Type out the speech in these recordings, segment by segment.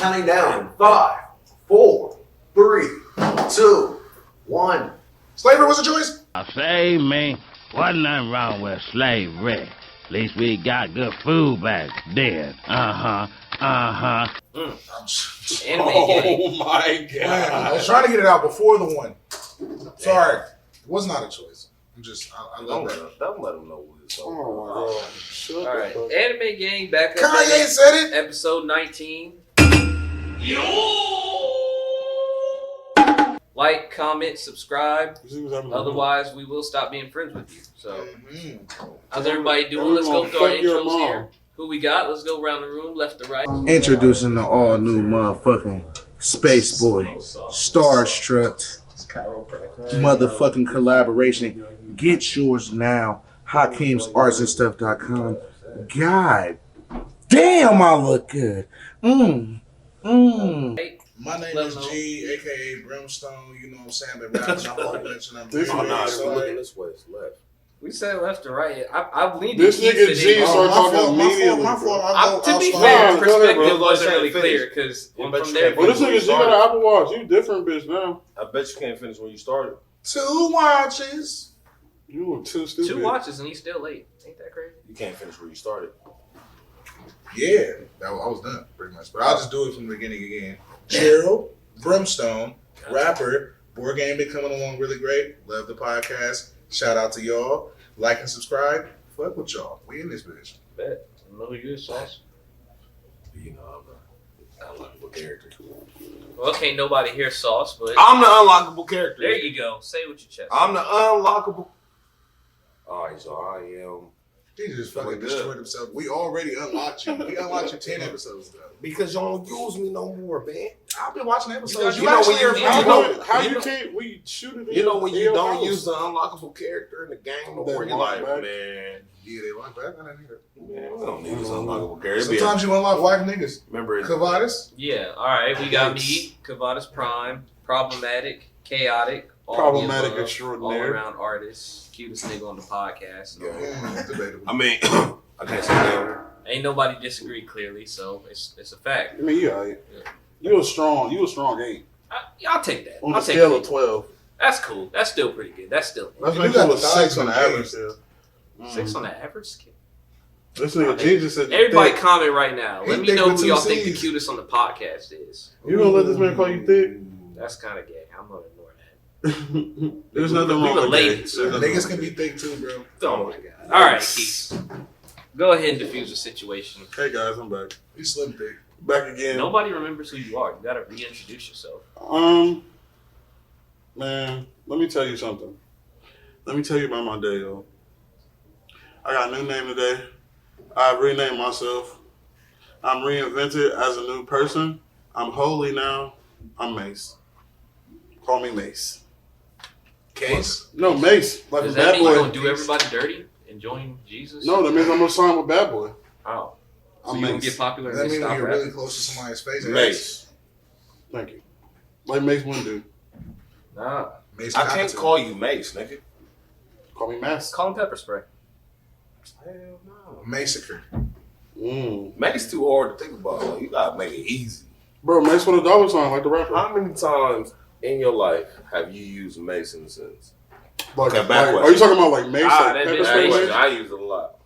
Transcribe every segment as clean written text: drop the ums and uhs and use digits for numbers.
Counting down. 5, 4, 3, 2, 1. Slavery was a choice. Save me. Wasn't nothing wrong with slavery. At least we got good food back then. Anime Oh my god! Man, I was trying to get it out before the one. Sorry, it was not a choice. I love that. Don't let them know what it's all Oh my god! Shut All right, the fuck. Anime Gang back up. Kanye said it. Episode 19. Like, comment, subscribe. Otherwise, we will stop being friends with you. So, how's everybody doing? Let's go through our intros here. Who we got? Let's go around the room, left to right. Introducing the all new motherfucking Space Boy, Starstruck, motherfucking collaboration. Get yours now. HakimsArtsandStuff.com. God damn, I look good. My name is G, aka Brimstone. You know what I'm saying? Been rapping a whole bunch, and I'm looking this way. It's left. We said left to right. I leaned This to keep nigga it G in. started talking immediately. My fault. To be I'll fair, start. perspective wasn't really clear because from there. Well, this nigga G got an Apple Watch. You different bitch now. I bet you can't finish when you started. 2 watches. You look too stupid. 2 watches and he's still late. Ain't that crazy? You can't finish where you started. Yeah, I was done pretty much. But I'll just do it from the beginning again. Gerald, Brimstone, rapper, board game been coming along really great. Love the podcast. Shout out to y'all. Like and subscribe. Fuck with y'all. We in this bitch. Bet. I know who you is, Sauce. You know, I'm an unlockable character. Well, can't nobody hear Sauce, but I'm the unlockable character. there you go. Say it with your chest. I'm the unlockable. Alright, so I am. He just fucking Doing good. destroyed himself. We already unlocked you. We unlocked you 10 episodes ago. Because you don't use me no more, man. I've been watching episodes. You know when you- How you you know- can't? We shoot it. You know when you in don't your use the house. unlockable character in the game no They more, you're lock like, back. man, Yeah, they lock back. I didn't hear it. man, we don't need this unlockable character. It'd be Sometimes you unlock white niggas. remember it. Cavadas. Yeah, all right. We got me, Kavadas Prime, problematic, chaotic, all Problematic the above, extraordinaire. all around artist, cutest nigga on the podcast. So Debatable. I mean, I can't say that. ain't nobody disagree clearly, so it's a fact. I mean, you alright. You a strong 8 I'll take that. on I'll a take scale it. of 12. That's cool. That's still pretty good. That's still That's You like got you a the 6 on thighs the on average. G's. 6 on the average scale. This nigga G just said. Everybody thick. comment right now. Let He me thick know with who 2 y'all think the C's. cutest on the podcast is. You gonna let this man call you thick? That's kind of gay. I'm gonna ignore that. There's nothing wrong with related, that. sir. Niggas can be thick too, bro. Oh my god. All right, Keith. Go ahead and diffuse the situation. Hey guys, I'm back. You slim thick. Back again. Nobody remembers who you are. You gotta reintroduce yourself. Man, let me tell you something. Let me tell you about my day, yo. I got a new name today. I renamed myself. I'm reinvented as a new person. I'm holy now. I'm Mace. Call me Mace. Case. No, Mace. Like Does a that bad mean you're boy. gonna do everybody dirty and join Jesus? No, that means I'm gonna sign with Bad Boy. Oh. So I'm you gonna Mace. get popular That and means just when stop you're rapping? really close to somebody's face. Mace. Thank you. Like Mace one dude. Nah. Mace I can't Cockatoo. call you Mace, nigga. Call me Mace. Call him pepper spray. Hell no. Massacre. Mace too hard to think about. Like, you gotta make it easy. Bro, Mace with a dollar sign, like the rapper. How many times in your life have you used Mace in a sentence? Like, Okay, back are you talking about like Mace? Ah, like that pepper bitch spray Mace. Mace? I use it a lot.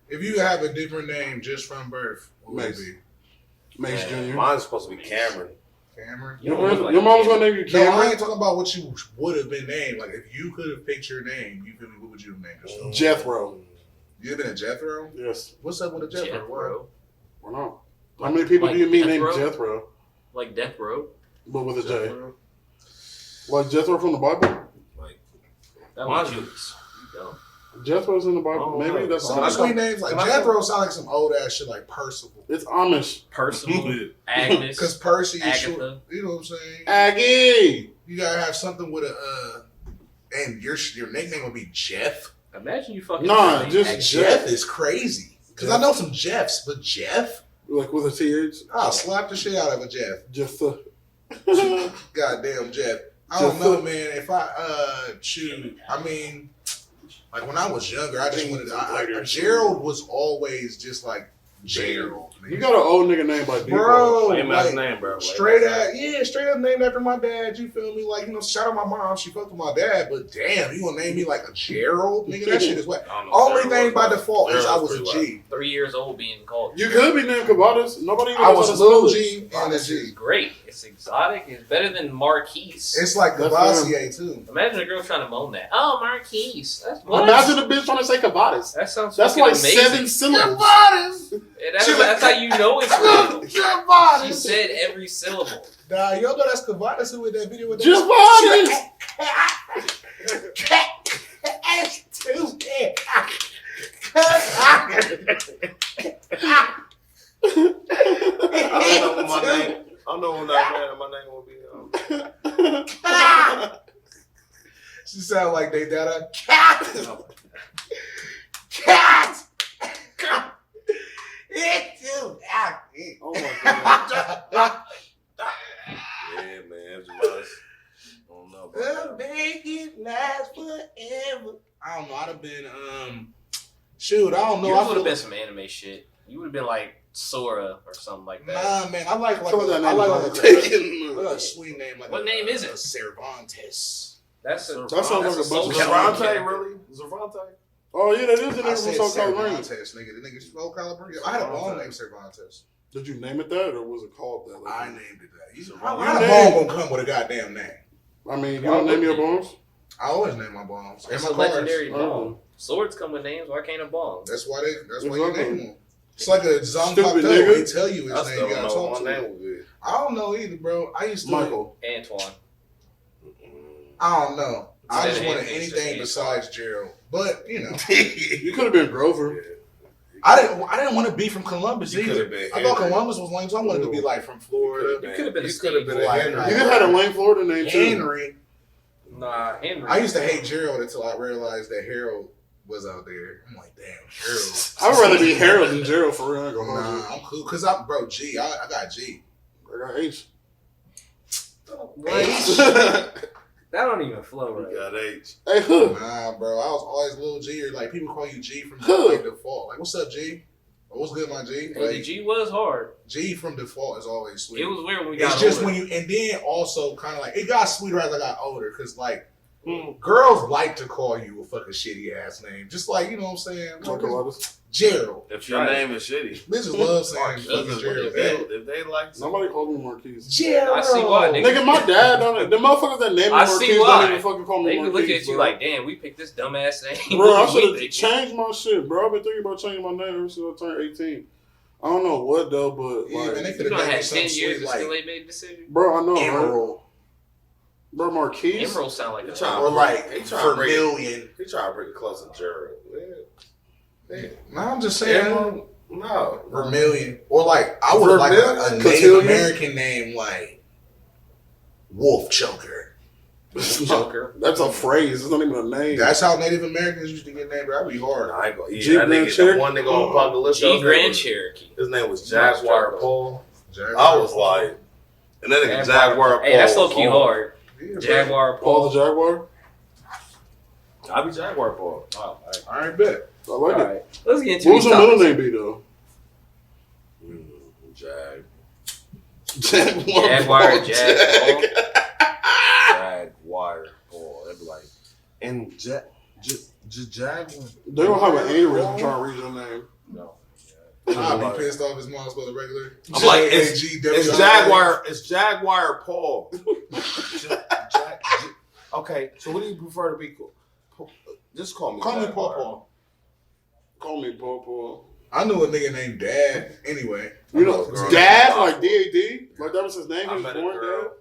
If you have a different name just from birth, what would it Mace. be? Mace Man, Jr. mine's supposed to be Cameron. Cameron? You don't look like Your mom's Cameron. gonna name you No, I Cameron? ain't talking about what you would have been named. Like, if you could have picked your name, you feel me? What would you have named yourself? Jethro. You have been a Jethro? Yes. What's up with a Jethro? Jethro. Why not? How many people Like do you meet Death named Row? Jethro? Like Death Row. But with a J. Jethro. Like Jethro from the Bible? That was Judas. You dumb. Jethro's in the Bible. Oh, Maybe no. that's Some sweet names like Jethro sound like some old ass shit like Percival. It's Amish. Percival. Agnes. Because Percy is short. Agatha. You know what I'm saying? Aggie! You gotta have something with a and your nickname would be Jeff. Imagine you fucking. Nah, saying just Agnes. Jeff is crazy. Because I know some Jeffs, but Jeff? Like with a TH? I'll slap the shit out of a Jeff. Jethro. Goddamn Jeff. I don't know, man. If I shoot, I mean, like when I was younger, I just wanted. Gerald was always just like Gerald. You got an old nigga name by Debo. Bro, Lame ass like, name, bro. straight up named after my dad. You feel me? Like, shout out my mom. She fucked with my dad, but damn, you gonna name me like a Gerald? Nigga, that shit is whack. Only thing by default is I was a G. 3 years old being called. You could be named Cavadas. Nobody even I knows was how to Lil spell it. G and a It's G. great. It's exotic. It's better than Marquise. It's like That's Cavassier too. Imagine a girl trying to moan that. Oh, Marquise. That's what? Imagine a bitch trying to say Cavadas. That sounds That's fucking like amazing. 7 syllables. Cavadas. And that's how you know it's real. She Cavadas. said every syllable. Nah, you know that's Cavadas who in that video with Cavadas. I don't know what my name will be. She sound like they got a cat. It's too happy. Oh my god. Yeah, man. Javadas. I don't know about We'll that. make it last forever. I don't know. I'd have been shoot. I don't know. Yours I would feel have been some anime shit. You would have been like Sora or something like that. nah, man. I like Some of that I name like is a taken. sweet name. Like What name is it? Cervantes. That's a That sounds like a bunch of social Zavante, character. really? Zavante? Oh yeah, that is the I name from said So Called Cervantes, Rain. nigga. The nigga slow caliber. I had a bone named Cervantes. Did you name it that, or was it called that? I named it that. You How named- the bone gonna come with a goddamn name? I mean, you don't name your bones. I always name my bones. It's And a my cars. legendary Oh. bomb. Swords come with names. Why can't a bomb? That's why you Exactly. name them. It's like a Zong Stupid Pop nigga. They tell you I his still name. You don't gotta know talk what to my him. name will be. I don't know either, bro. I used to. Michael. Antoine. I don't know. I Instead just of wanted Anthony, it's anything just besides Gerald. But you know, You could have been Grover. I didn't want to be from Columbus You either. could've been I thought Henry. Columbus was lame, so I wanted to be like from Florida. You could have been a You could have Steve. been a Like, Henry. You could have had a Wayne Florida name too. Henry. Nah, Henry. I used to hate Gerald until I realized that Harold was out there. I'm like, damn, Harold. I'd rather be Harold than Gerald for real. I ain't gonna hold Nah, I'm cool because I'm bro G. I got G. you. I got H. That don't even flow right. You got H. Hey, who? Nah, bro. I was always little G, or like people call you G from Who? like default. Like, what's up, G? Or what's good, my G? And the Like, G was hard. G from default is always sweet. It was weird when we got It's just older. when you, and then also kind of like it got sweeter as I got older, because like girls like to call you a fucking shitty ass name, just like you know what I'm saying. Talk about this. Gerald. If your name is shitty. Bitches love saying Marquise. fucking Gerald. If they like Nobody called me Marquise. Gerald. I see why, nigga. Nigga, my dad don't. The motherfuckers that name me I see Marquise why. don't even fucking call me They be Marquise. looking at you bro. like, damn, we picked this dumbass name. Bro, I What should we have picked? changed my shit, bro. I've been thinking about changing my name ever since I turned 18. I don't know what though, but Yeah, like, man, they You could done have had made 10 something years sweet and still like ain't made a decision? bro, I know, right? Emerald Bro, Marquise. Emerald sound like You a trying- or like He trying to bring it. Vermilion. He trying to bring it closer to Gerald. Yeah. No, I'm just saying. No. Vermilion. Or like I would have liked a Vermilion? Native Cotillion? American name like Wolf Choker. Joker. That's a phrase. It's not even a name. That's how Native Americans used to get named. That'd be hard. I ain't gonna eat G that Grand nigga. Cherokee? The one nigga on Apocalypse. G Grand Cherokee. His name was Jaguar Paul. Jaguar. I was like, and that nigga Jaguar Paul. Hey, that's low was key hard. Yeah, Jaguar Paul Paul. the Jaguar. I'll be Jaguar Paul. Wow. All right, bet. I like it. Alright. Let's get into What was these your middle topics. name be though? Jag. Jaguar, Jag, Jaguar Paul. They'd be like, and Jaguar. They don't have an aneurysm trying to read your name. No. I'd be pissed off his mom spelled it regular. I'm like, J-A-G-W-I-R. It's Jaguar. It's Jaguar Paul. Okay, so what do you prefer to be called? Just call me. Call me Jaguar. Paw. Call me Paul. I knew a nigga named Dad. Anyway, You know, Girl. Dad, like D-A-D? Like that was his name? He I was met a born Dad? girl,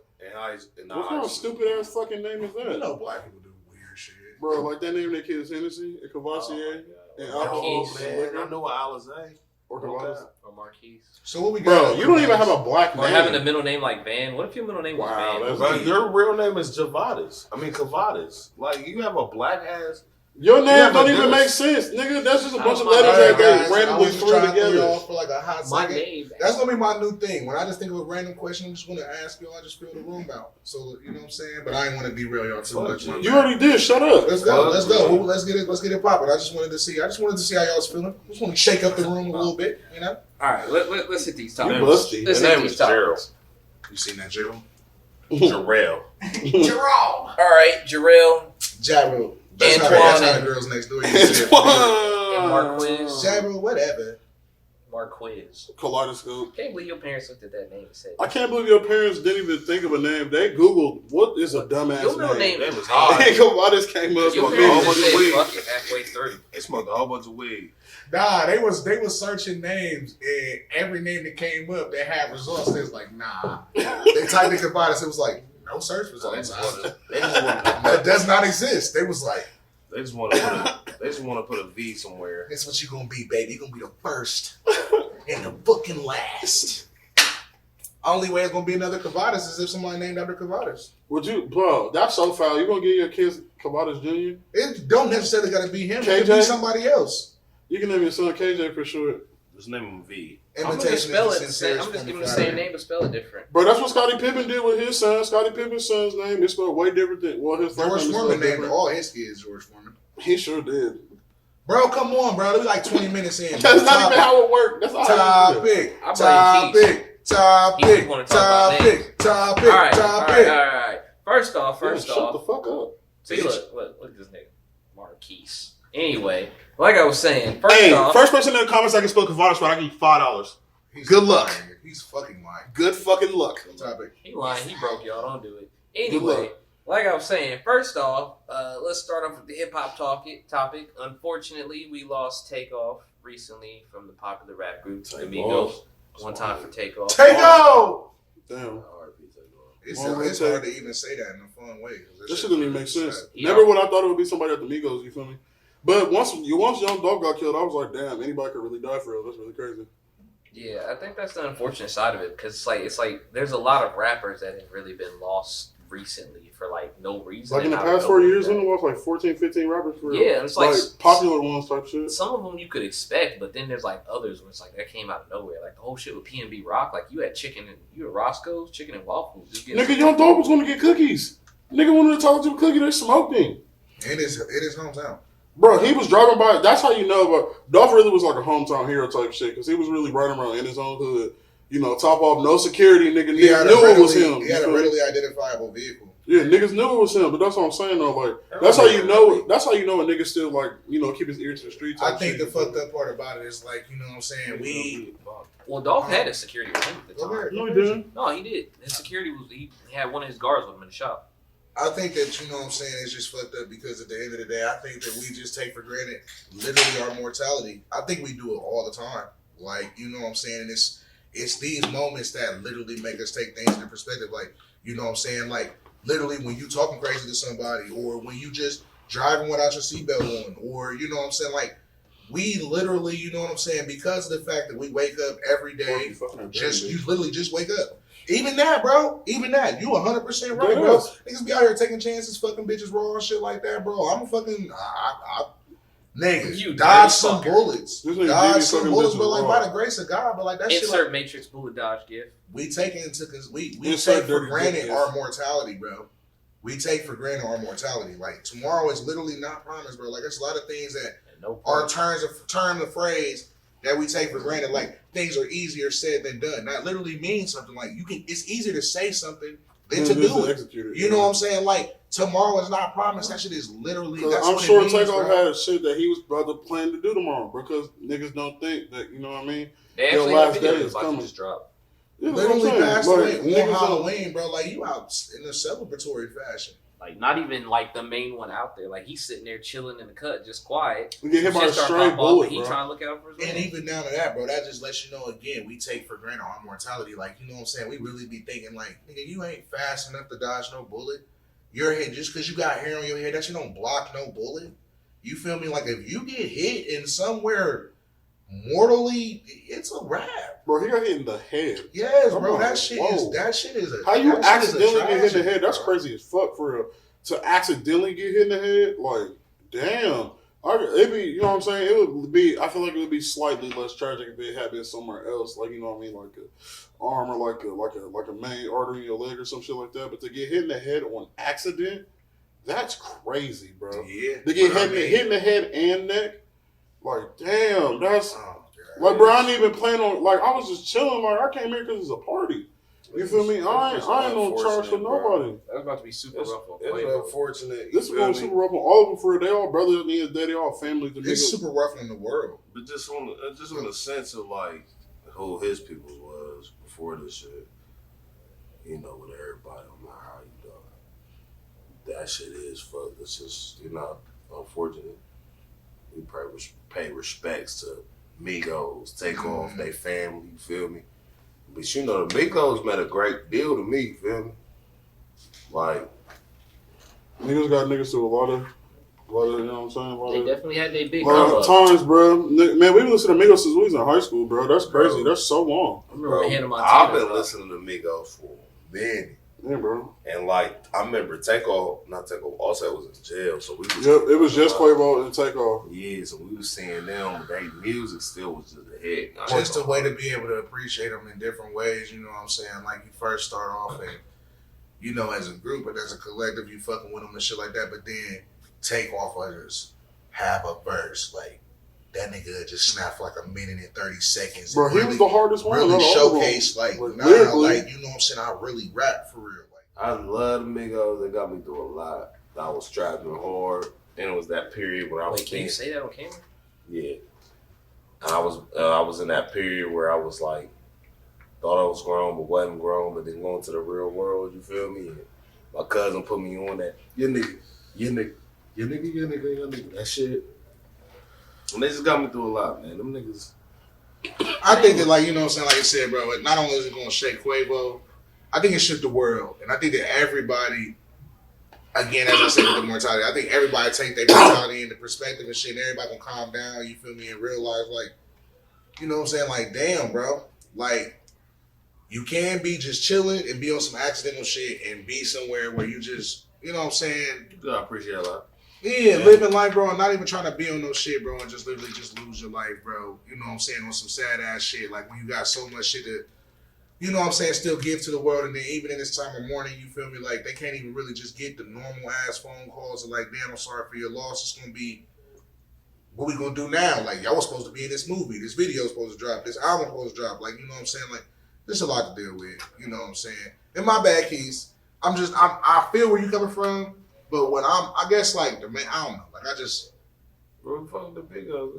and What kind of stupid ass fucking name is you that? know black people do weird shit. Bro, like that name of their kid is Hennessy and Cavassier and alcohol. Marquise. and Man, liquor. I knew Alizé. Or Cavassier. Or Marquise. So what we got? Bro, you don't even have a black Or name. having a middle name like Van. What if your middle name was Wow, Van? that's Bro, deep. your real name is Javadas. I mean Cavadas. Like you have a black ass Your name Yeah, don't but even this- make sense, nigga. That's just a bunch of Alright, letters that guys, they I randomly was just threw trying to throw together. y'all for like a hot My second. name. That's gonna be my new thing. When I just think of a random question, I'm just gonna ask y'all. I just fill the room out. So you know what I'm saying. But I ain't want to derail y'all too much. You already did. Shut up. Let's go. Let's go. Let's get it popping. I just wanted to see how y'all was feeling. Just want to shake up the room a little bit. You know. All right, let's hit these You topics. busty. Let's His hit name these is Gerald. topics. You seen that, Gerald? Jarrell. Jerome. All right, Jarrell Jabril. That's Antoine how the and- girls next door used to say it. and Marquez. Jabril, whatever. Marquez. Kaleidoscope. Can't believe your parents looked at that name and said. I can't believe your parents didn't even think of a name. They Googled what is a dumbass Your middle name. name That was is hard. Hey, Kaleidoscope came up. Your with parents bunch just of said weed. fuck it halfway through. They smoked a whole bunch of weed. Nah, they was searching names, and every name that came up, they had results. They was like, nah. They typed in Kavadas, it was like, no search So they results. just want to. That does not exist. They was like, They just want to put a V somewhere. this what you gonna be, baby. You gonna be the first and the fucking last. Only way it's gonna be another Kavadas is if somebody named after Kavadas. Would you, bro? That's so foul. You gonna give your kids Kavadas Jr.? It don't necessarily gotta be him. It could KJ? be somebody else. You can name your son KJ for sure. Just name him V. I'm gonna just Invitation spell is it. the sincerest I'm just form giving of the same flattery. name but spell it different. Bro, that's what Scottie Pippen did with his son. Scottie Pippen's son's name is spelled way different than, well, his first George name is Foreman spelled named different. all his kids George Foreman. He sure did. Bro, come on, bro. We like 20 minutes in. That's not even how it worked. That's all how it is. Topic. He wanna talk about names. Topic. All right. First off. Shut the fuck up. See, look at this nigga, Marquise. Anyway, like I was saying, Hey, off, first person in the comments I can spell Kavadas right, I give you $5. Good luck. He's fucking lying. Good fucking luck. Topic. he lying. He broke y'all. Don't do it. Good luck. Anyway, like I was saying, first off, let's start off with the hip hop topic. Unfortunately, we lost Takeoff recently from the popular rap group Takeoff. Amigos. One time for Takeoff. Take-O! Damn. R.I.P. Takeoff. It's hard to even say that in a fun way. This shit didn't even make sense. Yeah. Never would I thought it would be somebody at the Migos, you feel me? But once Young Dog got killed, I was like, damn, anybody could really die for real. That's really crazy. Yeah, I think that's the unfortunate side of it because it's like there's a lot of rappers that have really been lost recently for like no reason. Like in the and out of past 4 nowhere. years, we lost like 14, 15 rappers for real. Yeah, and it's like popular ones type shit. some of them you could expect, but then there's like others where it's like that came out of nowhere. Like the whole shit with PNB Rock, like you had you had Roscoe's chicken and waffles. Just getting Nigga, Young Dog was going to get cookies. Nigga wanted to talk to a cookie, they smoked him. It is hometown. Bro, he was driving by. That's how you know. But Dolph really was like a hometown hero type shit because he was really riding around in his own hood. You know, top off, no security. Niggas knew it was him. He had a readily identifiable vehicle. Yeah, niggas knew it was him. But that's what I'm saying though. Like that's how you know. That's how you know a nigga still like keep his ears to the streets. I think the fucked up part about it is like, you know what I'm saying? Well, Dolph had his security with him at the time. Okay. No, he didn't. No, he did. His security was he had one of his guards with him in the shop. I think that, you know what I'm saying, it's just fucked up because at the end of the day, I think that we just take for granted literally our mortality. I think we do it all the time. Like, you know what I'm saying? And it's these moments that literally make us take things into perspective. Like, you know what I'm saying? Like, literally when you talking crazy to somebody or when you just driving without your seatbelt on or, you know what I'm saying? Like, we literally, you know what I'm saying, because of the fact that we wake up every day, you literally just wake up. Even that, bro. Even that. You 100% right, bro. Niggas be out here taking chances, fucking bitches raw and shit like that, bro. I'm a fucking... nigga, You dodge dirty some fucker. bullets. Dodge some bullets, but like by the grace of God, but like that shit Insert like... Matrix bullet dodge gift. We take into... We Insert take for dirty granted dick, our mortality, bro. We take for granted our mortality. Like, tomorrow is literally not promised, bro. Like, there's a lot of things that are term of phrase that we take for granted. Like, things are easier said than done. That literally means something. Like, it's easier to say something than to do it. You know what I'm saying? Like, tomorrow is not promised. That shit is literally. That's I'm what sure it means, Takeoff bro. had shit that he was about to plan to do tomorrow because niggas don't think that, you know what I mean? They Your actually last have video day that's is about to coming. just drop. Yeah, that's what I'm Literally saying. passed Like, away on niggas don't- Halloween, bro. Like, you out in a celebratory fashion. Like not even like the main one out there. Like he's sitting there chilling in the cut, just quiet. We get hit by a Shit start stray popping off, bullet, but he bro. trying to look out for his And man. even down to that, bro, that just lets you know, again, we take for granted our mortality. Like, you know what I'm saying? We really be thinking, like, nigga, you ain't fast enough to dodge no bullet. Your head, just because you got hair on your head, that shit don't block no bullet. You feel me? Like, if you get hit in somewhere mortally, it's a wrap. Bro, he got hit in the head. Yes, Come bro, on. that shit Whoa. is a... How you that shit is a accidentally get hit in the tragedy, head? That's bro. crazy as fuck for real. To accidentally get hit in the head, like, damn. It'd be, you know what I'm saying? It would be, I feel like it would be slightly less tragic if it happened somewhere else, like, you know what I mean, like a arm or like a main artery in your leg or some shit like that. But to get hit in the head on accident, that's crazy, bro. Yeah. To get hit in the head and neck, like, damn, that's like, bro. I ain't even plan on, like, I was just chilling, like, I came here because it's a party. You feel me? I ain't on charge for nobody. That's about to be super rough on It's Quavo. unfortunate. This is going super rough on all of them for they all brothers at the end of the day, they all family. It's super rough on the world. But just on the sense of like who his people was before this shit, you know, with everybody, I'm like, how you doing? That shit is fuck. It's just, you know, unfortunate. We pay respects to Migos, Takeoff, they family, you feel me? But you know, the Migos meant a great deal to me, you feel me? Like, niggas got niggas to a lot of, you know what I'm saying? They definitely had their big a lot come of up. times, bro. Man, we listened to Migos since we was in high school, bro. That's crazy. That's so long. I remember Hannah Montana. I've been listening to Migos for a minute. Yeah, bro. And like, I remember not Takeoff, also was in jail, so we was... Yep, it was just Quavo and Takeoff. Yeah, so we was seeing them, but their music still was just a hit. Just a way to be able to appreciate them in different ways, you know what I'm saying? Like, you first start off and, you know, as a group and as a collective, you fucking with them and shit like that, but then Takeoff others have a verse, like, that nigga just snapped for like a minute and 30 seconds. Bro, he was the hardest one. Really showcased, like, nah, like, you know what I'm saying? I really rap for real. I love the Migos. They got me through a lot. I was strapping hard, and it was that period where I was. Wait, can you say that on camera? Yeah, I was in that period where I was like, thought I was grown but wasn't grown, but then going to the real world. You feel me? And my cousin put me on that. Your nigga. That shit. And they just got me through a lot, man. Them niggas. I think that, like, you know what I'm saying, like I said, bro, not only is it going to shake Quavo, I think it shook the world. And I think that everybody, again, as I said with the mortality, I think everybody take their mortality into perspective and shit, and everybody gonna calm down, you feel me, and realize, like, you know what I'm saying, like, damn, bro, like, you can be just chilling and be on some accidental shit and be somewhere where you just, you know what I'm saying? I appreciate a lot. Yeah, living life, bro, and not even trying to be on no shit, bro, and just literally just lose your life, bro. You know what I'm saying? On some sad ass shit. Like, when you got so much shit to, you know what I'm saying, still give to the world, and then even in this time of mourning, you feel me? Like, they can't even really just get the normal ass phone calls of like, damn, I'm sorry for your loss. It's gonna be, what we gonna do now? Like, y'all was supposed to be in this movie. This video was supposed to drop. This album supposed to drop. Like, you know what I'm saying? Like, there's a lot to deal with. You know what I'm saying? And my bad, Keys. I feel where you coming from. But when I guess, like, the man, I don't know. Like, I just. Bro, fuck the Migos.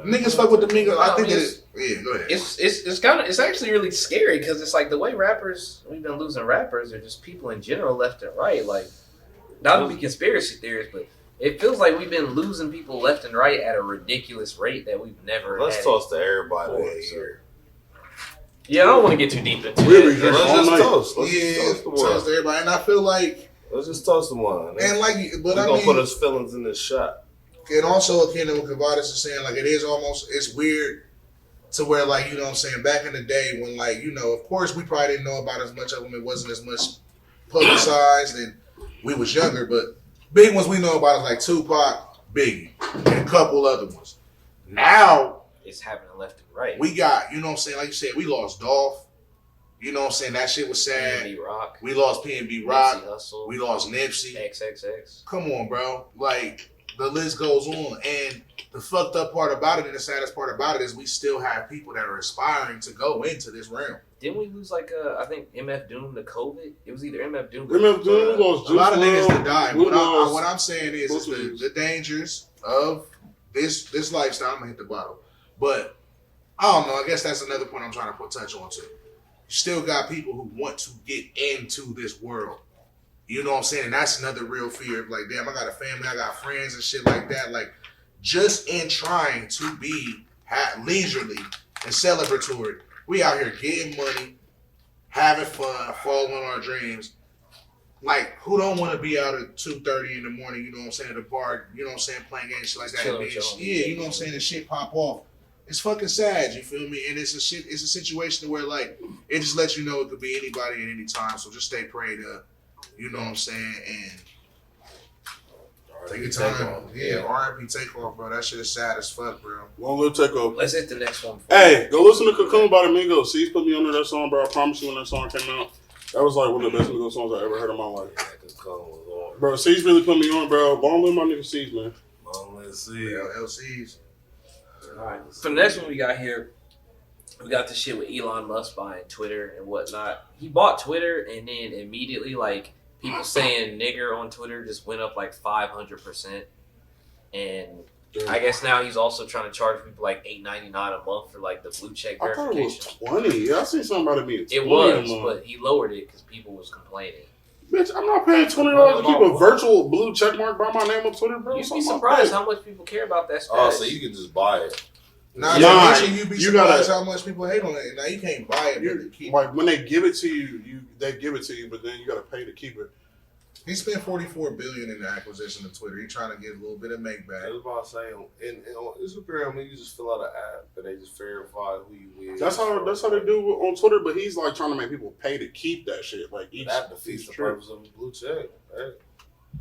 Niggas fuck with the Migos. I think that yeah, go ahead. It's actually really scary because it's like the way we've been losing rappers or just people in general left and right. Like, not to be conspiracy theorists, but it feels like we've been losing people left and right at a ridiculous rate that we've never Let's had toast to everybody in so. here. Yeah, I don't want to get too deep into Really, it. yeah. Let's just toast. Let's Yeah, just toast the toast one. everybody. And I feel like. Let's just toast the one. And like, but we're I gonna mean, put his feelings in this shot. and also akin to what Kavadas is saying, like, it's weird to where, like, you know what I'm saying, back in the day when, like, you know, of course we probably didn't know about as much of them. It wasn't as much publicized and we was younger, but big ones we know about is like Tupac, Biggie, and a couple other ones. Now It's happening left and right. we got, you know what I'm saying, like you said, we lost Dolph. You know what I'm saying? That shit was sad. P&B Rock. We lost P&B Rock. Nipsey Hussle. We lost Nipsey. XXX. Come on, bro. Like, the list goes on. And the fucked up part about it and the saddest part about it is we still have people that are aspiring to go into this realm. Didn't we lose like I think MF Doom to COVID? It was either MF Doom. MF Doom lost A lot of niggas that died. lost. What I'm saying is the dangers of this lifestyle. I'm gonna hit the bottle. But I don't know. I guess that's another point I'm trying to touch on too. You still got people who want to get into this world. You know what I'm saying? And that's another real fear of like, damn, I got a family, I got friends and shit like that. Like, just in trying to be leisurely and celebratory, we out here getting money, having fun, following our dreams. Like, who don't want to be out at 2:30 in the morning, you know what I'm saying, at the bar, you know what I'm saying, playing games, shit like that. Chilling, And chilling. yeah, you know what I'm saying, and shit pop off. It's fucking sad, you feel me? And it's a situation where, like, it just lets you know it could be anybody at any time. So just stay prayed up, you know what I'm saying? And Take your time. Yeah, R.I.P. Takeoff, bro. That shit is sad as fuck, bro. Long live Takeoff. Let's hit the next one. Hey, go listen to Cocoon by the Migos. C's put me under that song, bro. I promise you when that song came out, that was like one of the best Migos songs I ever heard in my life. Bro, C's really put me on, bro. Long live my nigga C's, man. Long live C's. LCs. Alright. For the next one we got here, we got the shit with Elon Musk buying Twitter and whatnot. He bought Twitter and then immediately, like, people saying nigger on Twitter just went up like 500%. And I guess now he's also trying to charge people like $8.99 a month for like the blue check I thought it verification. was 20. Yeah, I seen something about it being 20. It was, but he lowered it because people was complaining. Bitch, I'm not paying $20 to keep a virtual blue check mark by my name on Twitter, bro. You'd be surprised how much people care about that Oh, status. so you can just buy it. Nah, you'd be surprised how much people hate on it. Now you can't buy it, but keep it. Like when they give it to you, they give it to you, but then you gotta pay to keep it. He spent $44 billion in the acquisition of Twitter. He's trying to get a little bit of make back. I was about to say, on Instagram, you just fill out an app and they just verify who you is. That's how they do it on Twitter. But he's like trying to make people pay to keep that shit. Like each that defeats the purpose of a blue check. Right?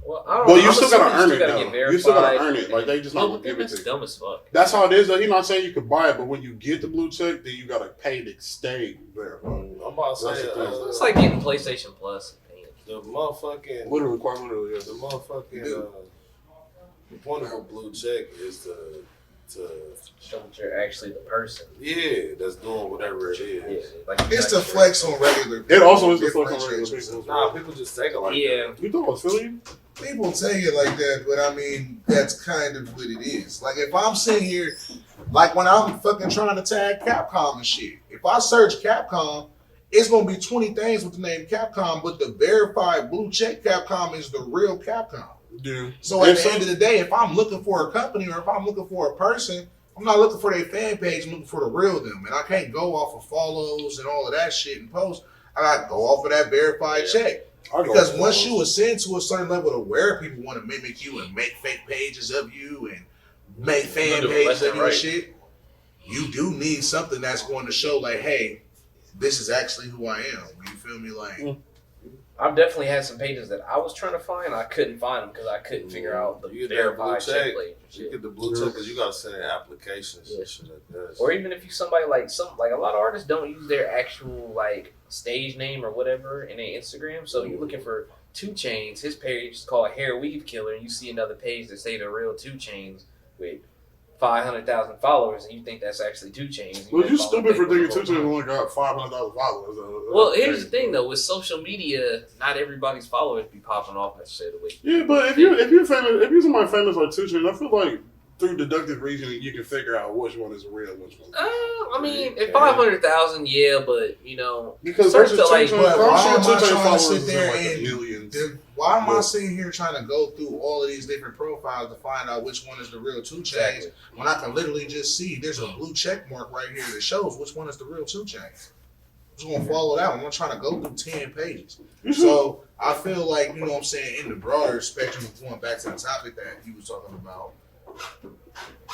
Well, I don't Well, know. you I'm still gotta assuming earn you it, get though. You still gotta verified. earn it. Like, they just not No, gonna but give it that's to you. dumb as fuck. That's how it is. Though he's not saying you could buy it, but when you get the blue check, then you gotta pay to stay verified. I'm about to say, It's like getting PlayStation Plus. the motherfucking, Literally, quite literally, yeah. the motherfucking, the point of a blue check is to Show that you're actually the person. yeah, that's doing whatever it is. Yeah, like It's the flex on regular people. It also is the flex on regular Differentiates people. Nah, people just take it like yeah. You thought I was feeling you? People take it like that, but I mean, that's kind of what it is. Like, if I'm sitting here, like when I'm fucking trying to tag Capcom and shit, if I search Capcom, it's going to be 20 things with the name Capcom, but the verified blue check Capcom is the real Capcom. Yeah. So at the end of the day, if I'm looking for a company or if I'm looking for a person, I'm not looking for their fan page, I'm looking for the real them. And I can't go off of follows and all of that shit and posts. I got to go off of that verified check. Because once you ascend to a certain level to where people want to mimic you and make fake pages of you and make fan pages of you and shit, you do need something that's going to show like, hey, this is actually who I am. You feel me? Like, I've definitely had some pages that I was trying to find. I couldn't find them because I couldn't figure out the You get that verified blue check check. page. You get the blue check because you got to send in applications Yeah. and shit like that. Or even if you somebody like a lot of artists don't use their actual like stage name or whatever in their Instagram. So you're looking for 2 Chainz. His page is called Hair Weave Killer, and you see another page that say the real 2 Chainz with 500,000 followers, and you think that's actually 2 Chainz. Well, you stupid for thinking 2 Chainz only got 500,000 followers. Well, here's the thing though, with social media, not everybody's followers be popping off necessarily. Yeah, but if you're famous, if you're somebody famous like 2 Chainz, I feel like through deductive reasoning you can figure out which one is real, which one. I mean, at 500,000, yeah, but you know, Because search versus the, 2 like, Chainz, but why I'm am sure I 2 Chainz trying to followers sit is there like and millions. why am I sitting here trying to go through all of these different profiles to find out which one is the real 2 Chainz Exactly. when I can literally just see there's a blue check mark right here that shows which one is the real 2 Chainz? I'm just gonna follow that one. I'm not trying to go through 10 pages. So I feel like, you know what I'm saying, in the broader spectrum of going back to the topic that he was talking about,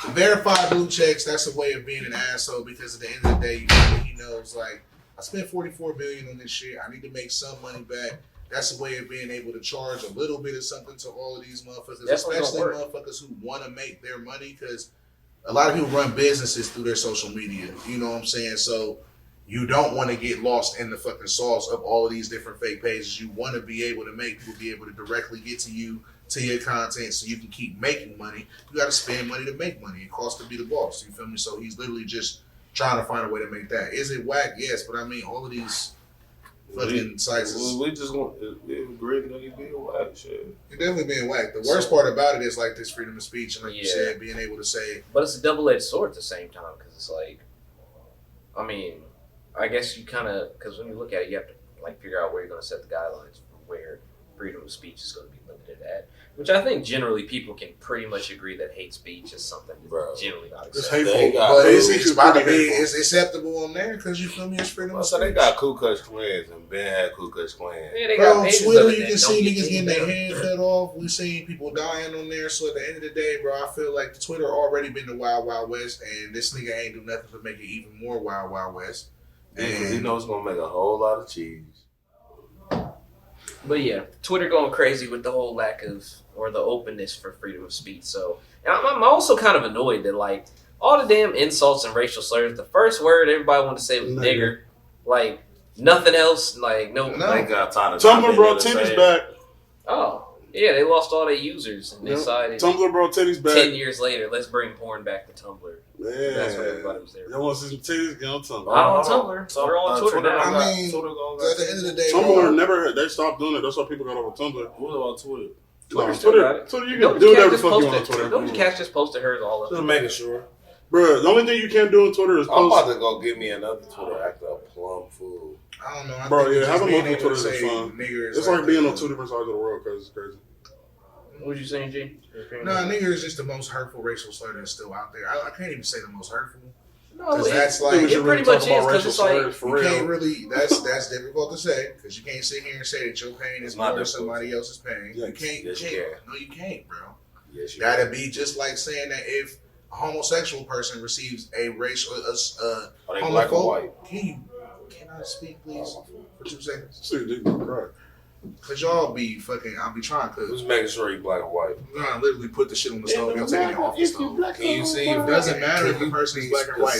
verified blue checks, that's a way of being an asshole because at the end of the day, you know, he knows like I spent $44 billion on this shit. I need to make some money back. That's a way of being able to charge a little bit of something to all of these motherfuckers, especially motherfuckers who want to make their money because a lot of people run businesses through their social media. You know what I'm saying? So you don't want to get lost in the fucking sauce of all of these different fake pages. You want to be able to make people be able to directly get to you, to your content, so you can keep making money. You got to spend money to make money. It costs to be the boss. You feel me? So he's literally just trying to find a way to make that. Is it whack? Yes, but I mean, all of these fucking sites is We just want to agree that he be a white shit. it's definitely being whacked. The worst part about it is like this freedom of speech and like you Yeah. said, being able to say, But it's a double-edged sword at the same time because it's like, I mean, I guess you kind of, because when you look at it, you have to like figure out where you're going to set the guidelines for where freedom of speech is going to be limited at. Which I think generally people can pretty much agree that hate speech is something that's generally not It's acceptable. hateful. but it's It's about to be, pretty hateful. it's acceptable on there because you feel me? It's freedom of So speech. they got Ku Klux Klans and Ben had Ku Klux Klan. Yeah, they got Bro, pages Twitter, of it you that can don't see get niggas getting taken their down. head cut off. We seen people dying on there. So at the end of the day, bro, I feel like the Twitter already been the Wild Wild West, and this nigga ain't do nothing to make it even more Wild Wild West. Because he knows it's going to make a whole lot of cheese. But yeah, Twitter going crazy with the whole lack of or the openness for freedom of speech. So, and I'm also kind of annoyed that like all the damn insults and racial slurs, the first word everybody wanted to say was nigger. Like nothing else. Like no. They got tired of Tumblr brought titties back. Oh. Yeah, they lost all their users and decided Tumblr brought titties back. 10 years later, let's bring porn back to Tumblr. Man. That's what everybody was there. Y'all want to see some titties? Get on Tumblr. Not on Tumblr. We're on Twitter now. I mean, at the end of the day, Tumblr they stopped doing it. That's why people got over Tumblr. What about Twitter? Twitter, you can do whatever the fuck you want on Twitter. Doja Cat just posted hers all up. Just making sure. Bro, the only thing you can't do on Twitter is I'm post. about to go get me another Twitter after a plum fool. I don't know. Bro, think yeah, having being multiple able to Twitters is say fun. nigger is It's like being on two different sides of the world because it's crazy. What was you saying, G? No, nigger is just the most hurtful racial slur that's still out there. I can't even say the most hurtful. No, Because that's like it pretty much is because it's like you can't really. That's difficult to say because you can't sit here and say that your pain is more than somebody else's pain. Yes, You can't. yes, You you can't. No, you can't, bro. Yes, you That'd be just like saying that if a homosexual person receives a racial, Are they black or white? Can I speak, please, for 2 seconds? See, dude, right. Cause y'all be fucking. I'll be trying to. Who's making sure he black or white? I'm gonna literally put the shit on the stove. Y'all taking it off the stove. Can you see? It doesn't matter if the person is black or white.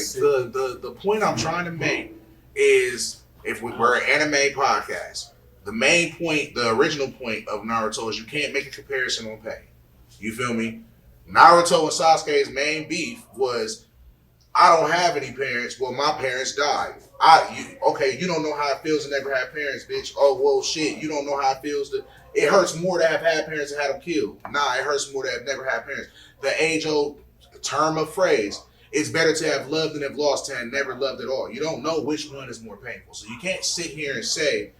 The point I'm trying to make is if we're an anime podcast, the main point, the original point of Naruto is you can't make a comparison on pain. You feel me? Naruto and Sasuke's main beef was I don't have any parents. Well, my parents died. You don't know how it feels to never have parents, bitch. Oh, well, shit, you don't know how it feels to. It hurts more to have had parents and had them killed. Nah, it hurts more to have never had parents. The age-old term of phrase, it's better to have loved than have lost than have never loved at all. You don't know which one is more painful. So you can't sit here and say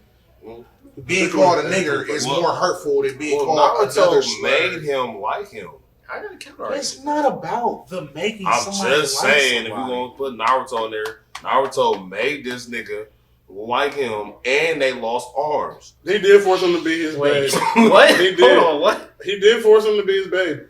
being called a nigger is more hurtful than being called another Naruto made him like him. I got a counter. It's not about the making. I'm somebody just like saying, somebody. if you gonna put Naruto in there, Naruto made this nigga like him, and they lost arms. He did force him to be his babe. What? He did. Hold on, what? He did force him to be his babe.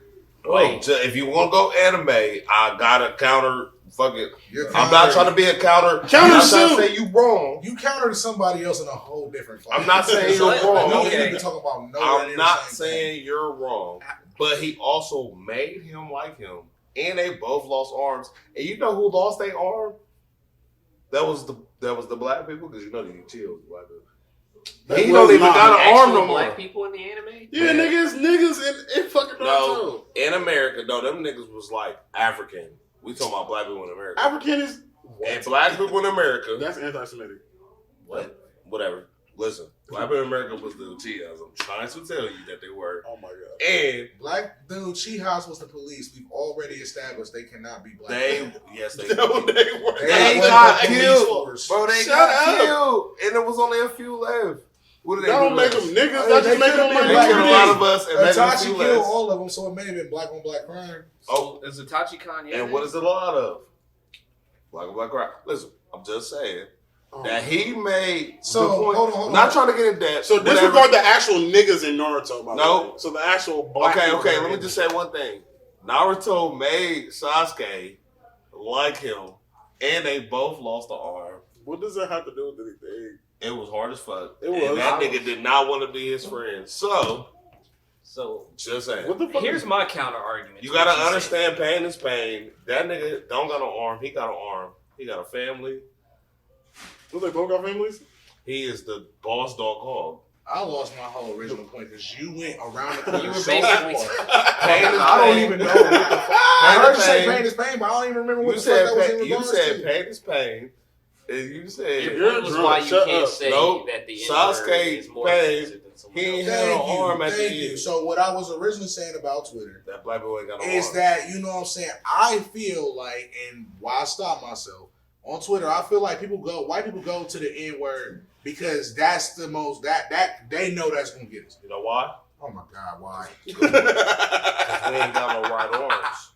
Wait. If you want to go anime, I gotta counter. Fuck it. I'm not counter- trying to be a counter. Counter I'm not trying suit. to say you wrong. You counter to somebody else in a whole different fight. I'm not saying So, you're wrong. No, okay. you need to talk about nowhere near I'm the not same saying you're wrong, but he also made him like him, and they both lost arms. And you know who lost their arm? That was the black people, because you know you chill with black people. He don't even got an arm no more. Black people in the anime? Yeah, niggas in fucking Naruto. No, in America, no, them niggas was like African. We talking about black people in America. African is And black people in America. that's anti-Semitic. What? Whatever. Listen, black people in America was the Uchihas. I'm trying to tell you that they were. Oh my god. And Black dude, Chihas was the police. We've already established they cannot be black. yes, they No, they were. They was got the police killed. force. Bro, they Shut got up. killed. And there was only a few left. What did they That do don't make left? them niggas. Hey, That they just make could've them been They like black. killed a lot of us and made them a Itachi few killed less. all of them, so it may have been black on black crime. Oh, Is Itachi Kanye? and what is it a lot of? Black on black crime. Listen, I'm just saying that he made So, the point. hold on. Not trying to get in depth. So whatever. disregard the actual niggas in Naruto, by the No. way. So the actual black Okay, people okay. that Let me are just say one thing. Naruto made Sasuke like him, and they both lost an arm. What does that have to do with anything? It was hard as fuck. It was. And that nigga did not want to be his friend. So, just saying. What the fuck? Here's my counter argument. You gotta understand pain is pain. That nigga don't got no arm. He got an arm. He got a family. What, they both got families? He is the boss dog hog. I lost my whole original point because you went around the corner You were so basically- hard. Pain is I don't pain. even know what the fuck. I heard you say pain is pain, but I don't even remember what You the fuck that said was in pain, you regards said to. pain is pain. And you said Your You're point was drunk. why you Shut can't up. say Nope. that the Sasuke N-word is more paid. offensive than someone He else. ain't had no arm at the Thank end. you. So what I was originally saying about Twitter That black boy ain't got no is arm. that, you know what I'm saying, I feel like, and why I stop myself, on Twitter, I feel like white people go to the N-word because that's the most, that they know that's going to get us. You know why? Oh my God, why? Because we ain't got no right arms.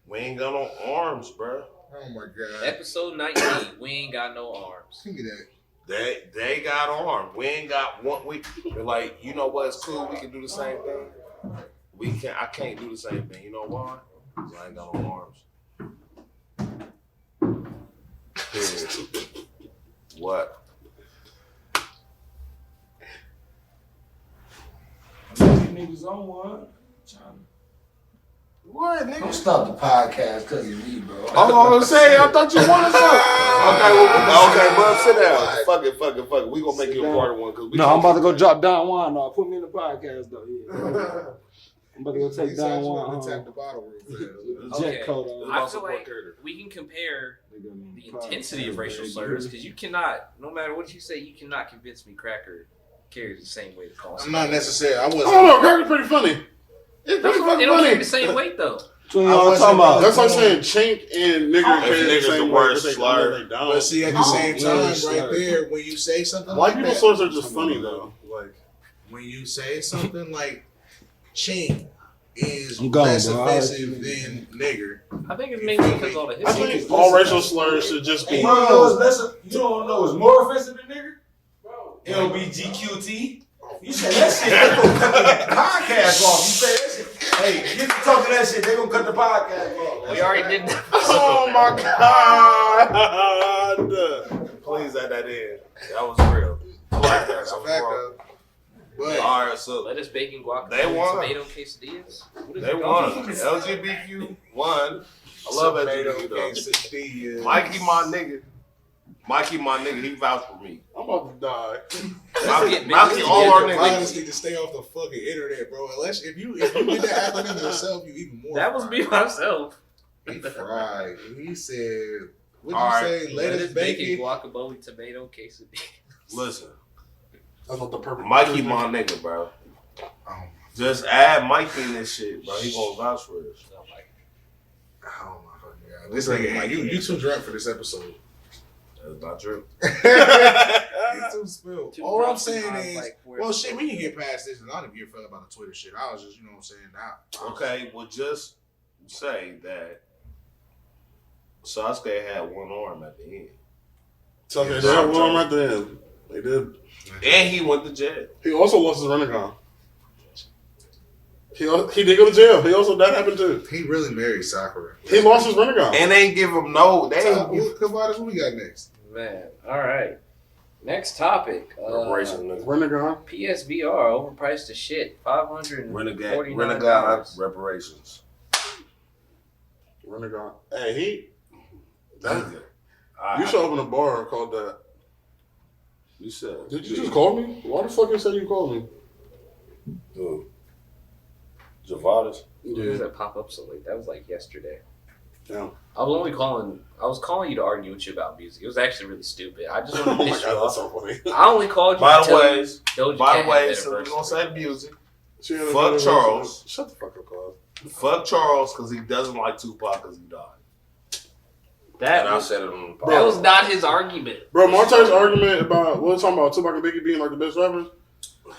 We ain't got no arms, bro. Oh my God. Episode 19, we ain't got no arms. Give me that. They got arms. We ain't got one. We're like, you know what? It's cool. We can do the same thing. I can't do the same thing. You know why? Because I ain't got no arms. Period. What? niggas on one. What, nigga? Don't stop the podcast because of me, bro. I'm gonna say, I thought you wanted something. Okay, bro, sit down. Fuck it. We gonna make you a part of one. No, I'm about to go drop Don Juan off. Put me in the podcast, though. Yeah. I'm about to go take Don Juan home. Tap the bottle real fast. Jet coat on. I feel like we can compare the intensity of racial slurs because you cannot, no matter what you say, you cannot convince me Cracker carries the same weight as Call. I'm not necessarily. I wasn't. Oh no, Cracker's pretty funny. It's pretty They fucking don't carry funny. the same weight though. So y'all talking about? That's like saying chink and nigger carry the nigger's same the word. worst They slur. don't. But see, at the same Yeah, time, slur. right there, when you say something White like people that, slurs are just funny though. Like when you say something like "chink" is I'm gone, less bro. offensive than "nigger." I think it's mainly because all the I history. think all racial slurs should just be. You don't know it's more offensive than nigger? LBGQT? You say that shit, they gonna cut the podcast off. You say that shit. Hey, get to talking that shit, they gonna cut the podcast off. We already did that. Oh my god! Please add that in. That was real. I like that. That's That a was fact, wrong. though. But Alright, so Lettuce, bacon, guacamole, They won. tomato quesadillas. What is they it won. called? LGBTQ won. I love LGBTQ though. quesadillas. Mikey, my nigga, he vouched for me. I'm about to die. Mikey, all our Violence niggas. need to stay off the fucking internet, bro. Unless if you get that acronym yourself, you even more. That was me myself. He fried. He said, "What'd All you right. say? Lettuce, bacon." guacamole, tomato, quesadilla. Listen, That's not the perfect. Mikey, my nigga, bro. Just add Mikey in this shit, bro. He gonna vouch for this. Oh my fucking god! This nigga, you too drunk for this episode. That's not true. You too spilled. Too All I'm drunk saying to is, like, where- well, shit, we can get past this, and I don't even give a fuck about the Twitter shit. I was just, you know what I'm saying, now. Okay, well, just say that Sasuke had one arm at the end. So they had one arm at the end. They did. And he went to jail. He also lost his Renegon. He did go to jail. He also that happened too. He really married Sakura. He lost his Renegon. And they ain't give him no. They ain't give What we got next? Man, all right. Next topic. reparation. Nigga. Renegon. PSVR overpriced as shit. $549. Renegade reparations. Renegon. Hey, Nigga. you should open a bar called that. You said. Did you just call me? Why the fuck you say you called me? Who? Javadas? When does that pop up so late? That was like yesterday. Yeah. I was calling you to argue with you about music. It was actually really stupid. I just wanted to Oh my piss you god, that's off. so funny. I only called you By to the tell way, you Doja by Cat the way, had so better we're gonna verses. say the music. She had a Fuck better Charles. version. Shut the fuck up, Carl. Fuck Charles because he doesn't like Tupac because he died. That And I was, said it on the that podcast. was not his argument. Bro, Marte's argument about what we're talking about Tupac and Biggie being like the best rappers.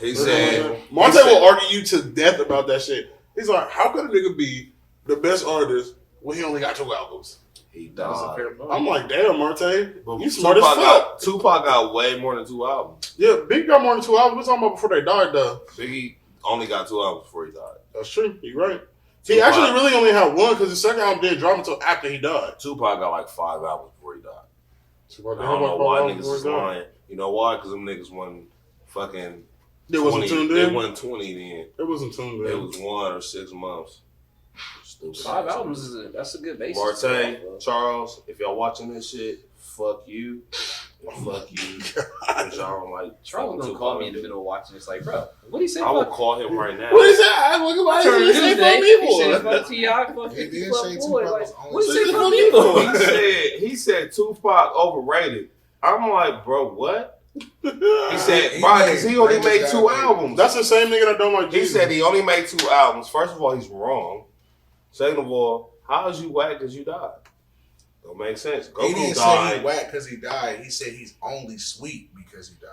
He said. Marte he said- will argue you to death about that shit. He's like, how could a nigga be the best artist when he only got 2 albums? He That was a died. fair point. I'm like, damn, Marte, But you smart as fuck. Tupac got way more than 2 albums. Yeah, Big got more than 2 albums. We're talking about before they died, though. Biggie only got 2 albums before he died. That's true. You're right. He Tupac- actually really only had 1 because the second album didn't drop until after he died. Tupac got like 5 albums before he died. Tupac I don't know why niggas is was lying. lying. You know why? Because them niggas won fucking. They wasn't 20. tuned They in. won 20 then. It wasn't tuned It in. was 1 or 6 months. Stupid. 5 albums that's a good basis. Marte, Charles, if y'all watching this shit, fuck you. And fuck you. And y'all don't like Charles gonna fucking call me Tupac. in the middle of watching. It's like, bro, what do you say? I will Fuck call him right now. What is that? What Turn is he say Tuesday. for He said people? fuck T.I., fuck He 50 did Club say Boy. Tupac Like, was only what do you say singing for for people? he said Tupac overrated. I'm like, bro, what? He said, He bro, made- because he only Raiders made got 2 made. albums. That's the same nigga that don't like He Jesus. said he only made 2 albums. First of all, he's wrong. Second of all, how is you whack because you died? Don't make sense. He Goku didn't say died. he whack because he died. He said he's only sweet because he died.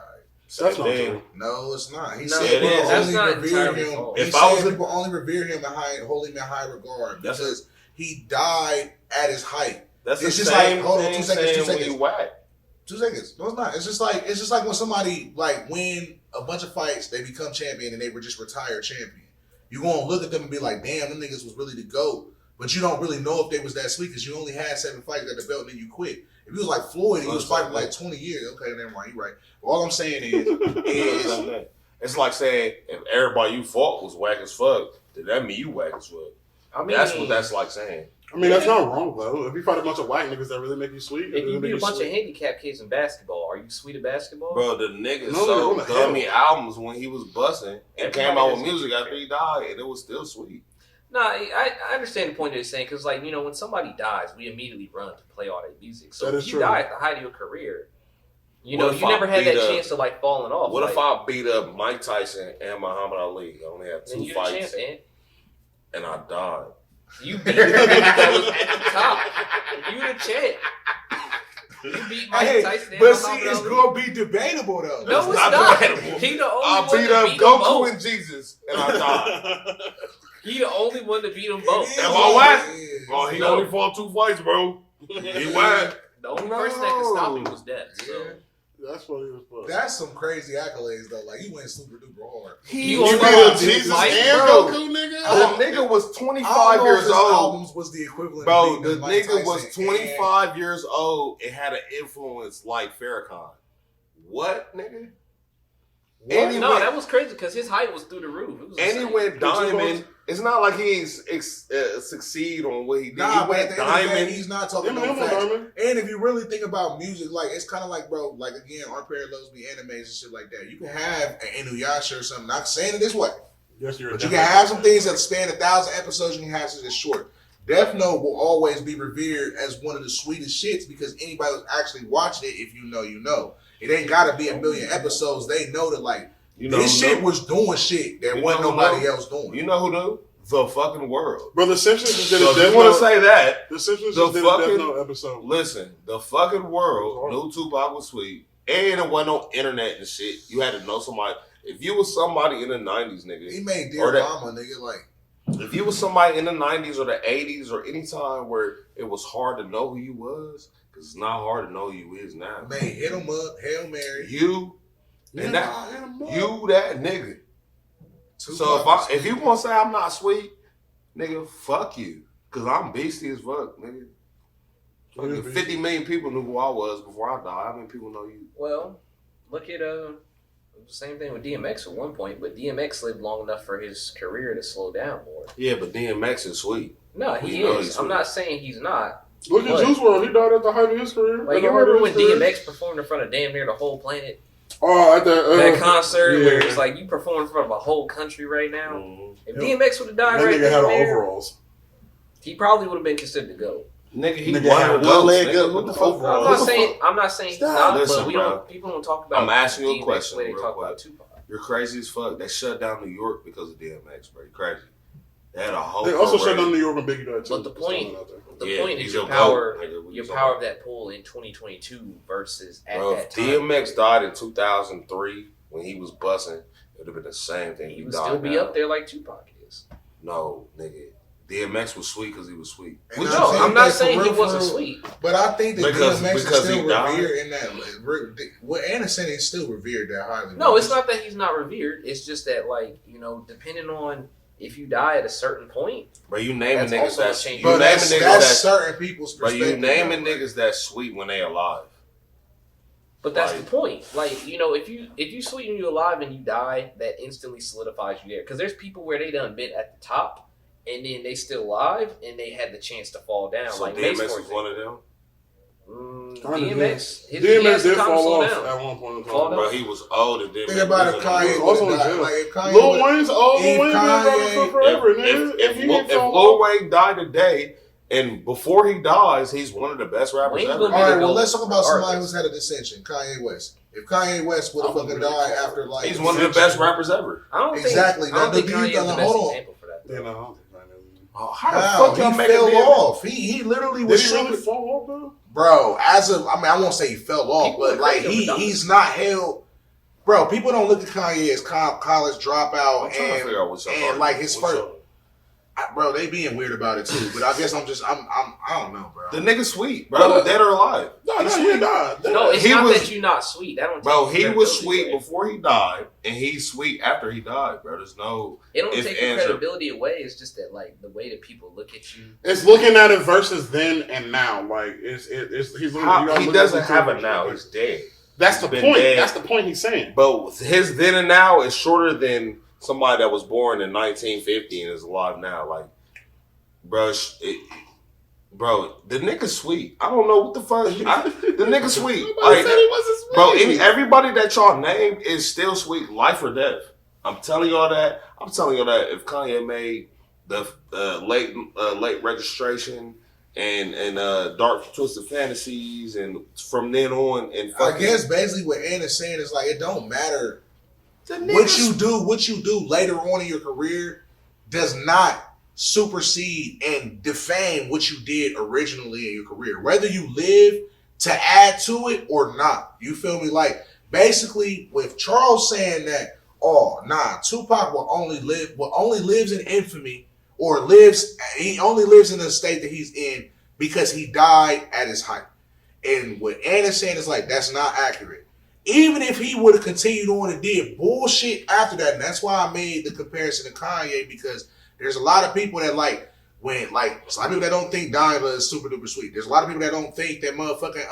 That's not Then- true. No, it's not. He No, said it people is. That's only not revere entirely him. false. He If I was said a- people only revere him and hold him in high regard That's because he died at his height. That's the It's just same like- hold on, thing 2 seconds, 2 saying when seconds. you whack. 2 seconds. No, it's not. It's just like when somebody like win a bunch of fights, they become champion, and they were just retired champion. You gonna look at them and be like, damn, them niggas was really the GOAT. But you don't really know if they was that sweet because you only had 7 fights at the belt and then you quit. If you was like Floyd, he was fighting like 20 years. Okay, never mind, you right. All I'm saying is It's like saying if everybody you fought was whack as fuck, then that mean you whack as fuck. I mean, That's what that's like saying. I mean, that's not wrong, though. If you fight a bunch of white niggas that really make you sweet, if you beat a bunch sweet. of handicapped kids in basketball, are you sweet at basketball? Bro, the nigga No, sold they're dummy albums when he was busting and came out with Everybody music after he died, and it was still sweet. No, I understand the point they're saying because, like, you know, when somebody dies, we immediately run to play all their music. So That if is you true. die at the height of your career, you What know, if you I never had beat that up- chance to like falling off. What like, if I beat up Mike Tyson and Muhammad Ali? I only had then 2 you're the fights, champ, man. and I died. You beat the nigga that was at the top. You the champ. You beat Mike Hey, Tyson. and but see, Muhammad it's Ali. gonna be debatable though. No, it's not not. debatable. He the only I one beat to up beat them Goku both. and Jesus, and I died. He the only one to beat them both. Am I whack? Yeah. Oh, he No. only fought 2 fights, bro. He whack. The only person that could stop him was death. So. Yeah. That's funny as fuck. That's some crazy accolades though. Like he went super duper hard. He You was beat like, up Jesus Mike, and bro. Goku, nigga? Oh. The nigga was I don't 25 know if years his old. albums was the equivalent. Bro, of the beating Mike nigga was Tyson 25 years old and had an influence like Farrakhan. What, nigga? And he No, went, that was crazy because his height was through the roof. It was and he insane. went diamond. It's not like he succeed on what he did. Nah, he but at went the end of the day, diamond. he's not talking Eminem about went facts. diamond. And if you really think about music, like it's kind of like, bro, like again, our parallels be animes and shit like that. You can have an Inuyasha or something. Not saying it this way, Yes, you're. but you can have some things that span 1,000 episodes. You can have some that's short. Death Note will always be revered as one of the sweetest shits because anybody who's actually watching it, if you know, you know. It ain't got to be 1,000,000 episodes. They know that like You know this who shit knew? was doing shit that You wasn't know who nobody knew? else doing. You know who knew? The fucking world. Bro, The Simpsons just did So a if Death you want Note. to say that, The Simpsons the just did a fucking- Death Note episode. listen, the fucking world knew Tupac was sweet, and it wasn't no internet and shit. You had to know somebody. If you was somebody in the 90s, He nigga, made Or Dear that- Mama, nigga, like. if you was somebody in the 90s or the 80s or any time where it was hard to know who you was, because it's not hard to know who you is now. Man, hit him up, Hail Mary. You and that you that nigga. Tupac So was if you sweet. want to say I'm not sweet, nigga, fuck you, because I'm beastie as fuck, nigga. Fucking 50 million people knew who I was before I died. How many people know you? Well, look at the same thing with DMX at one point, but DMX lived long enough for his career to slow down more. Yeah, but DMX is sweet. No, he You know is. he's I'm sweet. not saying he's not. Look at What? Juice WRLD. He died at the height of his career. Like, At you the height remember of when his career. DMX performed in front of damn near the whole planet? Oh, at That concert where yeah. it's like you perform in front of a whole country right now. Mhm. If DMX would have died That right nigga then had and on there, overalls. he probably would have been considered to go. Nigga, he Nigga one had of the one goats, leg nigga. up What the with fuck? overalls. I'm What not the saying fuck? I'm not saying he's Stop. not, Listen, but we bro. don't. People don't talk about. I'm asking you a DMX question the way they real talk quick. about Tupac. You're crazy as fuck. They shut down New York because of DMX, bro. You crazy. They had a whole They also parade. shut down New York and Biggie died too. But the point- The Yeah, point he's is your your power, goat, nigga. What your you power talking of that pull in 2022 versus at Bro, that if time. DMX died in 2003 when he was busting, it would have been the same thing. He He would died still be now. up there like Tupac is. No, nigga. DMX was sweet because he was sweet. And Which I'm No, saying I'm not that for saying he real, wasn't for real. sweet. But I think that Because DMX is he still died? revered in that. What Anderson is still revered that highly. No, it's not that he's not revered. It's just that, like, you know, depending on if you die at a certain point, But you naming That's niggas also a that's change. you But naming that's niggas that's certain people's but perspective. you naming though. niggas that's sweet when they alive. but that's Right. the point. Like, you know, if you sweeten you alive and you die, that instantly solidifies you there. Because there's people where they done been at the top and then they still alive and they had the chance to fall down. So like Mace, DMX for was one example. of them. DMX, he DMX has the did time to fall slow off down. at one point in Fall time. down. But he was old and then Think about if He Kanye was also would in have died. jail. Like if Kanye Lil would Wayne's old. if Lil Wayne's been rapping Kanye- for forever, nigga. if he didn't fall Lil off. Wayne died today, and before he dies, he's one of the best rappers Wayne's ever. gonna all be right, the well, GOAT let's talk about somebody artist. who's had a dissension. Kanye West. If Kanye West would have I would fucking really died call after like He's one of the best rappers ever. I don't Exactly. think, I don't Now, think do you Kanye is the think- best hold on. example for that. Yeah, no, I don't think Kanye is. Oh, How how the fuck y'all he make fell a off? He literally Did was he really shooting. fall off though? Bro, I mean, I won't say he fell off, People but are like crazy about he's not held. Bro, people don't look at Kanye as college dropout I'm trying to figure out what's up. and like his What's first. up? Bro, they being weird about it too. But I guess I don't know, bro. The nigga sweet, bro. Dead or alive. No, he died. No, it's He not was- that you're not sweet. I don't. Bro, take he was credibility sweet away. before he died, and he's sweet after he died, bro. There's no. It don't if take your answer- credibility away. It's just that, like, the way that people look at you. It's looking at it versus then and now. Like it's he's looking, you How, gotta he look at doesn't the have two it now. He's versions. dead. That's the been point. dead. That's the point he's saying. But his then and now is shorter than somebody that was born in 1950 and is alive now. Like, bro, the nigga's sweet. I don't know what the fuck. The nigga's sweet. Like, said he wasn't sweet. bro, everybody that y'all named is still sweet, life or death. I'm telling y'all that. I'm telling y'all that if Kanye made the late registration and dark twisted fantasies, and from then on, and I guess basically what Anna's saying is like it don't matter what you do later on in your career does not supersede and defame what you did originally in your career, whether you live to add to it or not. You feel me? Like basically with Charles saying that, oh nah, Tupac only lives in infamy, or he only lives in the state that he's in because he died at his height. And what Anna's saying is like that's not accurate. Even if he would have continued on and did bullshit after that, and that's why I made the comparison to Kanye, because there's a lot of people that it's a lot of people that don't think Diva is super duper sweet. There's a lot of people that don't think that motherfucking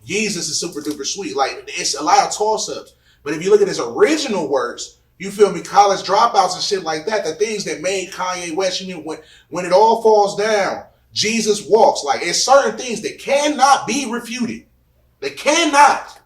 Yeezus is super duper sweet. Like it's a lot of toss ups. But if you look at his original works, you feel me, college dropouts and shit like that, the things that made Kanye West, you know, when it all falls down, Jesus walks. Like it's certain things that cannot be refuted. They cannot.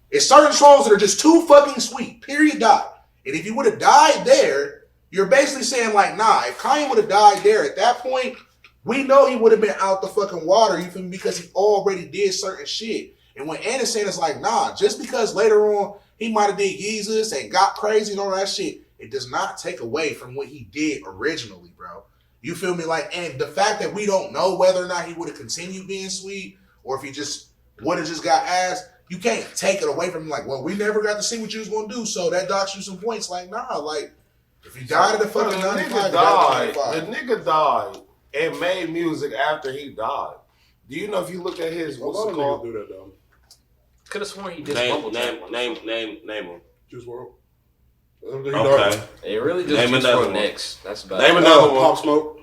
It's certain songs that are just too fucking sweet. Period. Dot. And if you would have died there, you're basically saying like, nah, if Kanye would have died there at that point, we know he would have been out the fucking water, you feel me? Because he already did certain shit. And when Anna's saying it's like, nah, just because later on he might have did Yeezus and got crazy and all that shit, it does not take away from what he did originally, bro. You feel me? Like, and the fact that we don't know whether or not he would have continued being sweet or if he just would have just got asked, you can't take it away from him. Like, well, we never got to see what you was going to do, so that docks you some points. Like, nah, like, if he died at the fucking 95, the nigga died and made music after he died. Do you know if you look at his what's it called? Do that though. Could have sworn he did. Name him. Juice WRLD. Okay. It really just name another one. next. That's about Name it. another one. Pop Smoke.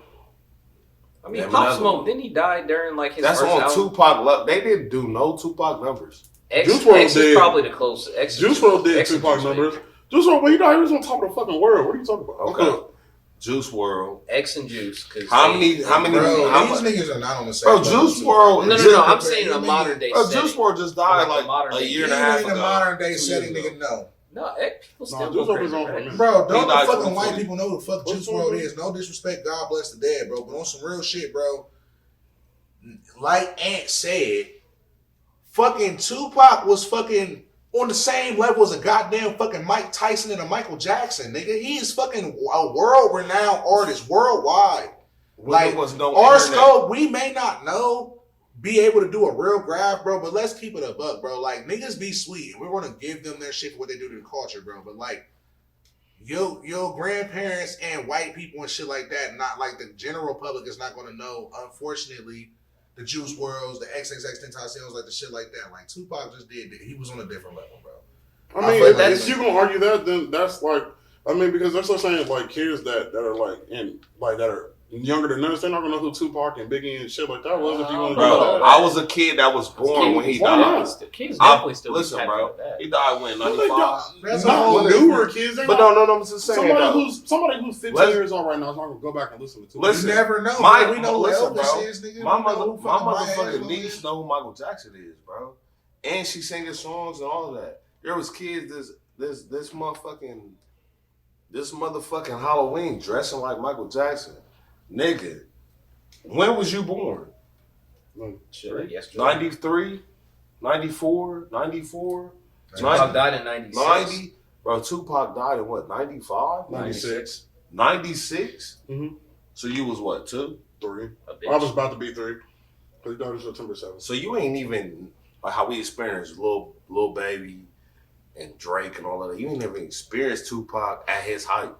I mean, Pop Smoke. Didn't he die during like his That's first on album? Tupac. They didn't do no Tupac numbers. Juice WRLD is probably the closest. Juice WRLD did Tupac numbers. Juice WRLD, he died. He was on top of the fucking world. What are you talking about? Okay. Juice WRLD. X and Juice. Bro, these niggas are not on the same level. Juice WRLD. No. I'm saying a modern day setting. Juice WRLD just died like a year and a half ago. In a modern day setting, nigga, no. No, people still Juice go WRLD is crazy, on for a right? minute. Bro, don't the died fucking white 2020. people know who the fuck Juice WRLD is. No disrespect, God bless the dead, bro. But on some real shit, bro, like Ant said, fucking Tupac was fucking on the same level as a goddamn fucking Mike Tyson and a Michael Jackson, nigga. He is fucking a world-renowned artist worldwide. Like, our scope, we may not be able to do a real graph, bro, but let's keep it a buck, bro. Like, niggas be sweet, and we're gonna give them their shit for what they do to the culture, bro. But like, your grandparents and white people and shit like that, not like the general public is not gonna know, unfortunately, the Juice WRLDs, the XXXTentacions, like the shit like that. Like Tupac just did that. He was on a different level, bro. I mean, if you're gonna argue that, then that's like, I mean, because that's what I'm saying. Like kids that are like that are younger than us, they're not gonna know who Tupac and Biggie and shit like that was. If you want to Bro, do that, I was a kid that was born when he died. Kids definitely still listen, be bro. with that. He died when 95. That's not newer kids. But no, I'm just saying. Somebody who's 15 years old right now is not gonna go back and listen to Tupac. Listen, you never know. We know who Elvis is, nigga. My motherfucking niece know who Michael Jackson is, bro. And she singing songs and all that. There was kids this motherfucking Halloween dressing like Michael Jackson. Nigga, when was you born? Shit, yesterday. 93, 94, 94. Tupac died in 96. 90. Bro, Tupac died in what, 95? 96. 96? Mm-hmm. So you was what, 2? 3. I was about to be 3. Because he died on September 7th. So you ain't even, like how we experienced Lil Baby and Drake and all of that. You ain't never experienced Tupac at his height.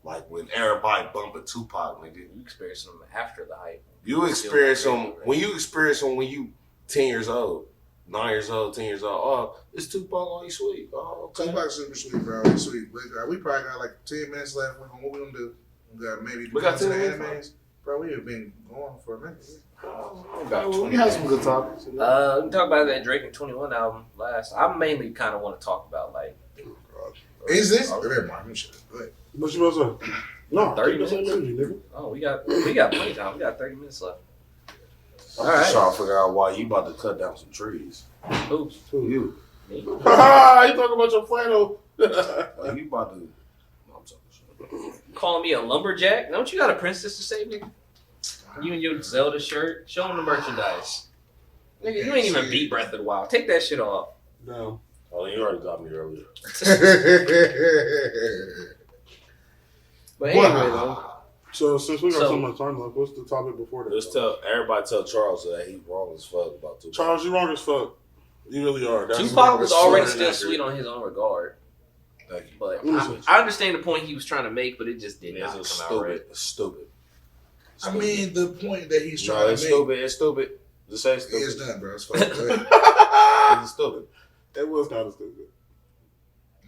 Like when everybody bumping Tupac, nigga. You experienced him after the hype. You experience him when you 10 years old, 9 years old, 10 years old. Oh, it's Tupac, oh, he's sweet. Oh, okay. Tupac's super sweet, bro. He's sweet. We probably got like 10 minutes left. What we gonna do? We got 10 10 minutes animes. Bro, we have been going for a minute. We had some good topics. We talked about that Drake and 21 album last. I mainly kind of want to talk about like. Is this? Never mind. Go ahead. What you supposed to say? No, 30 minutes. minutes. Oh, we got plenty of time. We got 30 minutes left. I'm just trying to figure out why you about to cut down some trees. Who? You. Me? You talking about your flannel? Like you about to. No, I'm talking shit. Calling me a lumberjack? Don't you got a princess to save, nigga? You and your Zelda shirt. Show them the merchandise. Nigga, you ain't even beat Breath of the Wild. Take that shit off. No. Oh, you already got me earlier. But anyway, though. So since we got so much time left, what's the topic before that? Just everybody tell Charles that he's wrong as fuck about Tupac. Charles, you wrong as fuck. You really are. Tupac was already still sweet on his own regard. Thank you. But I understand the point he was trying to make, but it just did not come out right. It's stupid. I mean, the point that he's trying to make. It's stupid. Just say stupid. It's done, bro. It's fucking good. It's stupid. It was kind of stupid.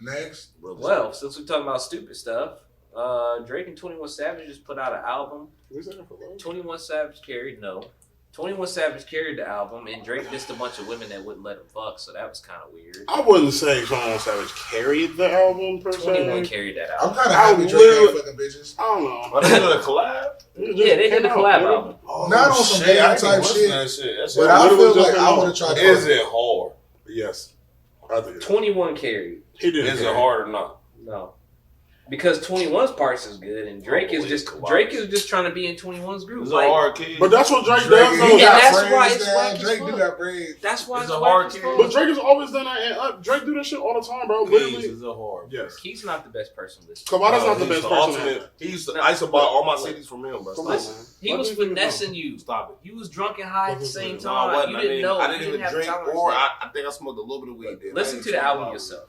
Next. Well, since we're talking about stupid stuff, Drake and 21 Savage just put out an album. 21 Savage carried 21 Savage carried the album, and Drake dissed a bunch of women that wouldn't let him fuck, so that was kind of weird. I wouldn't say 21 Savage carried the album per se. 21 carried that album. I'm kind of happy Drake ain't fucking bitches. I don't know. Are they doing a collab? Yeah, they did a collab album. Oh, not on some bad type shit. That But I feel like I would have tried to. Is it hard? Yes. I think 21 carried. He did. Is it hard or not? No. Because 21's parts is good, and Drake is just trying to be in 21's group. It's a hard kid. But that's what Drake does. He got that's braids why it's down. whack as Drake fuck. do got braids. That's why It's it's a whack hard as kid. fuck. But Drake has always done that. And, Drake do that shit all the time, bro. Literally. Is it hard? Yes. He's not the best person to listen. Kavada's not the best person. He used to. I used to buy all my CDs from him, bro. Come on, man. He was finessing you. Stop it. He was drunk and high at the same No, I time. wasn't. You didn't know. I didn't even have drink, tolerance or for that. I think I smoked a little bit of weed. Then. Listen to the album yourself.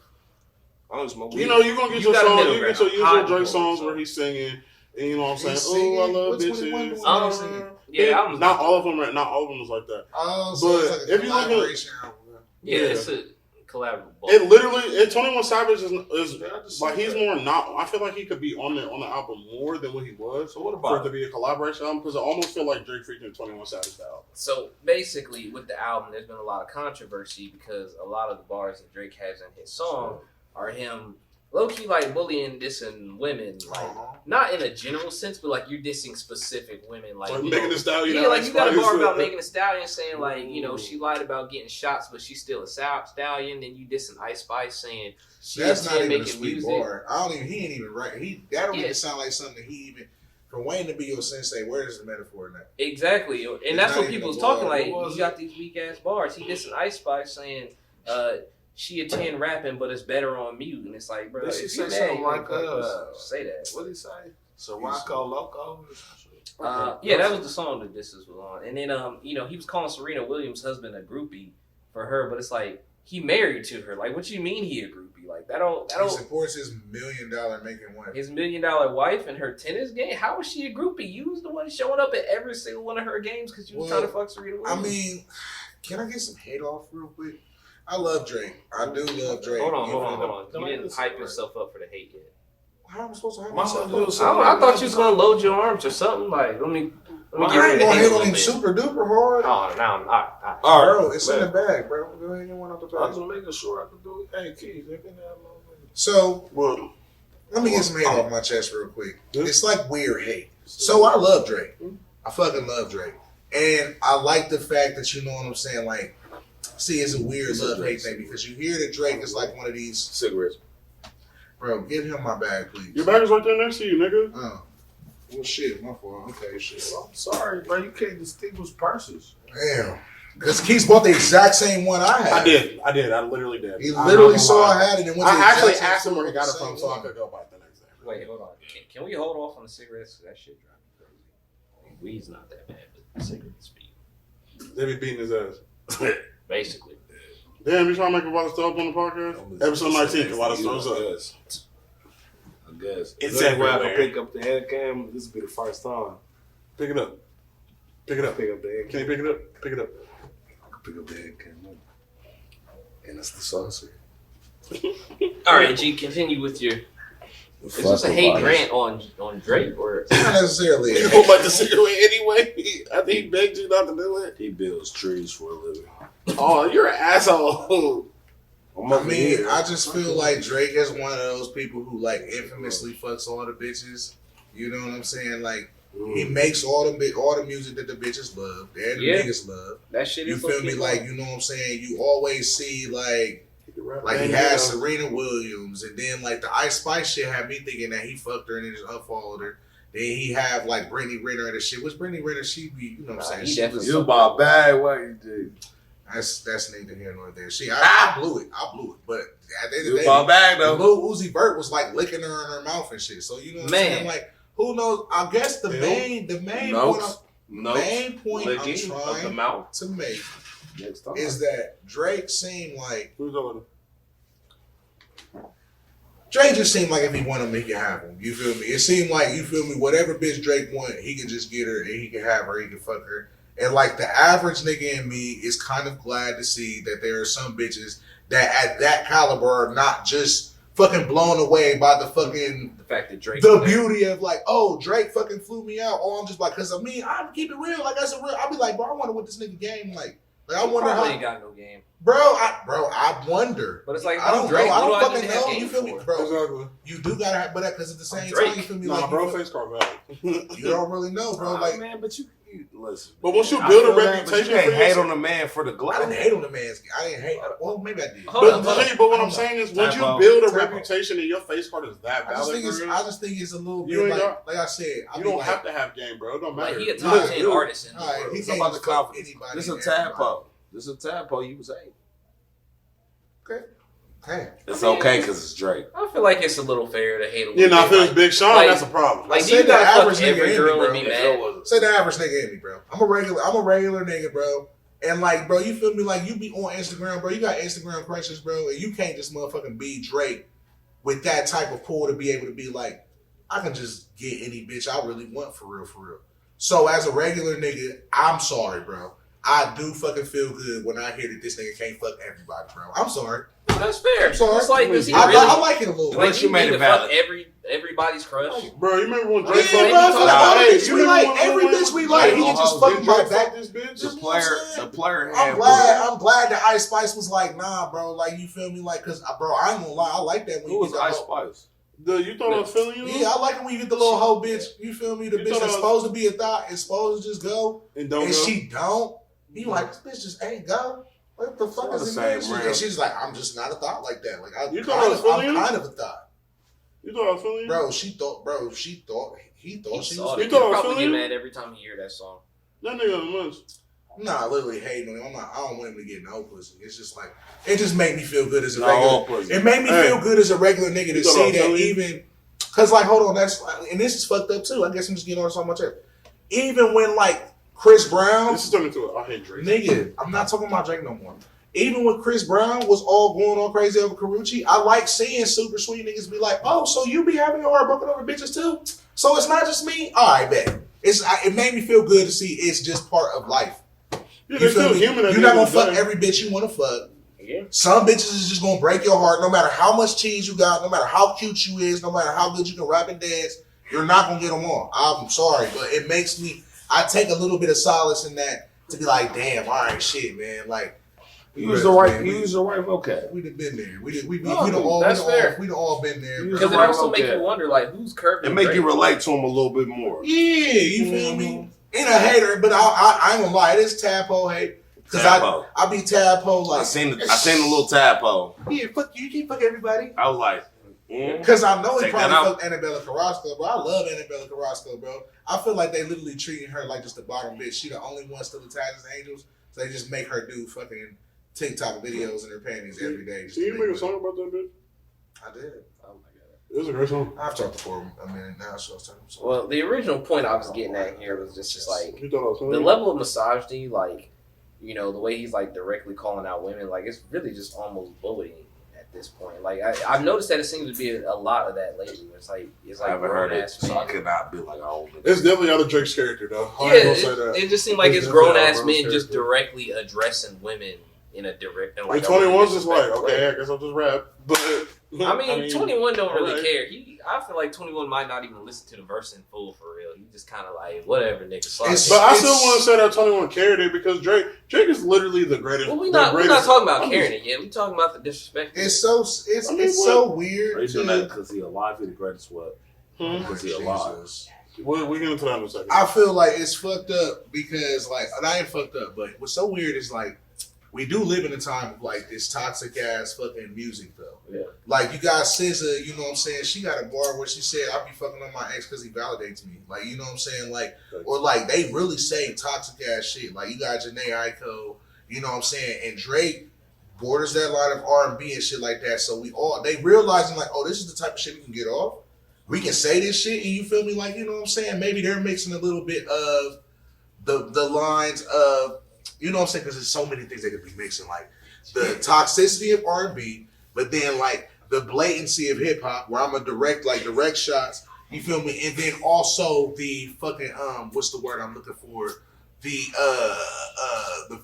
I don't smoke weed. You know, you're going to get You your got a songs. middle You get ground. your usual Hot Drake people, songs so. where he's singing. And you know what I'm saying? He's Oh, singing? I love What's 21 bitches. doing? He's singing? Yeah, album's Not all of them. Not all of them was like that. Oh, so But it's like a if you look at- collaboration album. Yeah, it's a collaborative. It literally, 21 Savage is like he's more not. I feel like he could be on the album more than what he was. So what For about it to be a collaboration album, because I almost feel like Drake featuring 21 Savage album. So basically, with the album, there's been a lot of controversy because a lot of the bars that Drake has in his song are him low-key like bullying, dissing women, like not in a general sense, but like you're dissing specific women, like you Megan know, Thee Stallion. yeah, like you got a bar about Megan Thee Stallion saying like you know she lied about getting shots, but she's still a stallion. Then you dissing Ice Spice saying she That's not even a making sweet music. bar. I don't even. He ain't even right. That don't Yeah. even sound like something that he even. For Wayne to be your sensei, where's the metaphor in that? Exactly, and It's that's not what even people a was talking bar. like. What was You got these weak ass bars. He dissing Ice Spice saying. She a 10 rapping, but it's better on mute, and it's like, bro, Did she if say you something mad, like, say that. what did he say? Sirocco Loco? Yeah, that was the song that this was on. And then, you know, he was calling Serena Williams' husband a groupie for her, but it's like he married to her. Like, what you mean he a groupie? Like that don't. He supports his $1 million making wife. His $1 million wife and her tennis game. How was she a groupie? You was the one showing up at every single one of her games because you was trying to fuck Serena Williams. I mean, can I get some hate off real quick? I love Drake. I do love Drake. Hold on. You didn't hype yourself up for the hate yet. How am I supposed to hype myself myself up? up? I thought you was gonna load your arms or something. Like, let me I get ain't ready to gonna hate hate a on little him bit. super duper hard. Oh, now I'm not. Bro, it's in the bag, bro. Go ahead and one out the I bag. was making sure I could do it. Hey, Keith, let me know. So, Well, let me get some hate off my chest real quick. It's like weird hate. So I love Drake. I fucking love Drake. And I like the fact that you know what I'm saying, like, see, it's a weird love-hate thing because you hear that Drake is like one of these cigarettes. Bro, give him my bag, please. Your bag is right there next to you, nigga. Oh. Well, shit, my fault. Okay, shit. I'm sorry, bro. You can't distinguish purses. Damn. Because Keith bought the exact same one I had. I did. I literally did. He literally saw I had it and went to the I actually exact same asked him where he store got it with the from same so I one. could go buy it the next day. Wait, hold on. Can we hold off on the cigarettes? 'Cause that shit drives me crazy. Weed's not that bad, but the cigarettes be. They be beating his ass. Basically. Damn, you trying to make a lot of stuff on the podcast? Episode 19, a lot of stuff up. I guess. It's Is that where I everywhere. can pick up the head cam? This will be the first time. Pick it up. Pick it up. Pick up the head Can you cam. pick it up? Pick it up. I can pick up the head cam. And that's the saucer. All right, G, continue with your Is this a hate rant on Drake or Not necessarily. You don't like the cigarette anyway? I think he begged you not to do it. He builds trees for a living. Oh, you're an asshole. I mean, I just feel like Drake is one of those people who like infamously fucks all the bitches. You know what I'm saying? Like he makes all the music that the bitches love and the niggas love. that shit? You Is feel me? Like, you know what I'm saying? You always see like he had Serena Williams, and then like the Ice Spice shit had me thinking that he fucked her and then just unfollowed her. Then he have like Brittany Renner and the shit. What's Brittany Renner? She be, you know what I'm saying? You about bad what you did. That's neither here nor there. I blew it. But at the end of the day, about bad though. Lil Uzi Vert was like licking her in her mouth and shit. So you know what I'm saying? Like, who knows? I guess the main point I'm trying to make is that Drake seemed like Drake just seemed like if he wanted him, he could have him. You feel me? It seemed like, you feel me, whatever bitch Drake want, he can just get her and he can have her, he can fuck her. And like the average nigga in me is kind of glad to see that there are some bitches that at that caliber are not just fucking blown away by the fact that Drake, the beauty of like, oh, Drake fucking flew me out. Oh, I'm just like, cause I mean, I'm keep it real. Like, that's a real. I'll be like, bro, I wonder what this nigga game like. Like, I wonder how. Ain't got no game, I wonder. But it's like, I don't Drake, know. I don't what do fucking know. You feel me, bro? Exactly. You do gotta have, but because at the same Drake. time, you feel me, Nah, like, bro, face card valid. you don't really know, bro. Like, man, but you listen. But once you build a reputation, you can't hate on the man for the I glow. didn't hate on the man's. I didn't hate. Well, maybe I did. But what I'm saying is, once you build a reputation and your face card is that valid, I just think it's a little bit like I said. You don't have to have game, bro. It don't matter. Like, he a top 10 artist in the world. He It's can't about the just fuck confidence. anybody. This is a and everybody. tadpole. This is a tadpole. You was saying. Hey, It's okay because it's Drake. I feel like it's a little fair to hate a little You know, I bit. feel it's Big Sean. like- That's a problem. Like, Say do you the gotta average fuck nigga every in girl me, and be mad? say the average nigga in me, bro. I'm a regular nigga, bro. And like, bro, you feel me? Like, you be on Instagram, bro. You got Instagram crushes, bro, and you can't just motherfucking be Drake with that type of pull to be able to be like, I can just get any bitch I really want for real. So as a regular nigga, I'm sorry, bro. I do fucking feel good when I hear that this nigga can't fuck everybody, bro. I'm sorry. No, that's fair. Sorry. It's like, does he I really? like it a little. Like, you made need it to fuck valid. everybody's crush. Bro, you remember when Yeah, Drake bro, fucked I feel like all the bitches we like, when every bitch we like, he can just fuck my back. This bitch? The player I'm had glad that Ice Spice was like, nah, bro, like, you feel me? Like, cause, bro, I ain't gonna lie, I like that when Who you was get the Ice hoe. Spice? You thought I was feeling you? Yeah, I like it when you get the little hoe bitch, you feel me? The You bitch thought that's I was- supposed to be a thought is supposed to just go, And don't and go? she don't. You like, this bitch just ain't go. What the fuck It's is the it? same And she's like, I'm just not a thought like that. Like, You thought I was feeling I'm you? kind of a thought. You thought I was feeling you? Bro, he thought she was. He You would thought I was probably feeling get you? mad every time he hear that song. That nigga on the munch. Nah, literally hating on him. I don't want him to get no pussy. It's just like, it just made me feel good as a No regular. pussy. It made me feel good as a regular nigga to You thought I see was that feeling you? even, cause like, hold on, and this is fucked up too. I guess I'm just getting on so much. Even when like Chris Brown, This is turning into I hate Drake. nigga, I'm not talking about Drake no more. Even when Chris Brown was all going on crazy over Karuchi, I like seeing super sweet niggas be like, oh, so you be having your heart broken over bitches too? So it's not just me? All right, bet. It made me feel good to see it's just part of life. Yeah, You they're feel still me? human. You're not gonna fuck every bitch you wanna fuck. Yeah. Some bitches is just gonna break your heart no matter how much cheese you got, no matter how cute you is, no matter how good you can rap and dance, you're not gonna get them all. I'm sorry, but it makes me, I take a little bit of solace in that to be like, damn, all right, shit, man. Like, Use the right vocab. we done been there. We No, done all been there. Use Because it Right, also okay. make you wonder, like, who's curving? It make Drake? you relate to him a little bit more. Yeah, you feel me? Ain't a hater, but I ain't gonna lie, it is tadpole hate. Cause Tadpole. I be tadpole I like, seen the little tadpole. yeah, fuck you can't fuck everybody. I was like, Cause I know he Take probably that out. fucked Annabella Carrasco, bro. I love Annabella Carrasco, bro. I feel like they literally treating her like just the bottom bitch. She the only one still attached as angels, so they just make her do fucking TikTok videos in her panties every day. Just Did to you make a it. song about that bitch? I did. Oh my god. It was a great song. I've talked for a minute now, so I was talking. Well, the original point I was getting at here was just like You thought I was feeling the you? level of misogyny, like, you know, the way he's like directly calling out women, like, it's really just almost bullying at this point. Like, I've noticed that it seems to be a lot of that lately. It's like I haven't heard it, grown-ass so I men. could not be like, oh. It's definitely out of Drake's character, though. I Yeah, ain't gonna say that. it just seemed like It's it's grown definitely ass out men of just character. directly addressing women in a direct. Like 21's just like, okay, I guess I'll just rap. But I mean, 21 don't really alright. care. I feel like 21 might not even listen to the verse in full for real. He just kind of like whatever, nigga. But I still want to say that 21 carried it because Drake is literally the greatest. Well, we're not talking about carrying it yet. We're talking about the disrespect. It's so weird. Are you doing that because he alive? He the greatest what? Because he alive. We're getting to that in a second. I feel like it's fucked up because like, and I ain't fucked up, but what's so weird is like, we do live in a time of like this toxic ass fucking music though. Yeah. Like you got SZA, you know what I'm saying? She got a bar where she said, "I be fucking on my ex because he validates me." Like, you know what I'm saying? Like, or like they really say toxic ass shit. Like you got Janae Aiko, you know what I'm saying? And Drake borders that line of R&B and shit like that. So they realizing like, oh, this is the type of shit we can get off. We can say this shit, and you feel me? Like, you know what I'm saying? Maybe they're mixing a little bit of the lines of. You know what I'm saying? Because there's so many things they could be mixing, like the toxicity of R&B, but then like the blatancy of hip hop, where I'm gonna direct shots. You feel me? And then also the fucking what's the word I'm looking for? The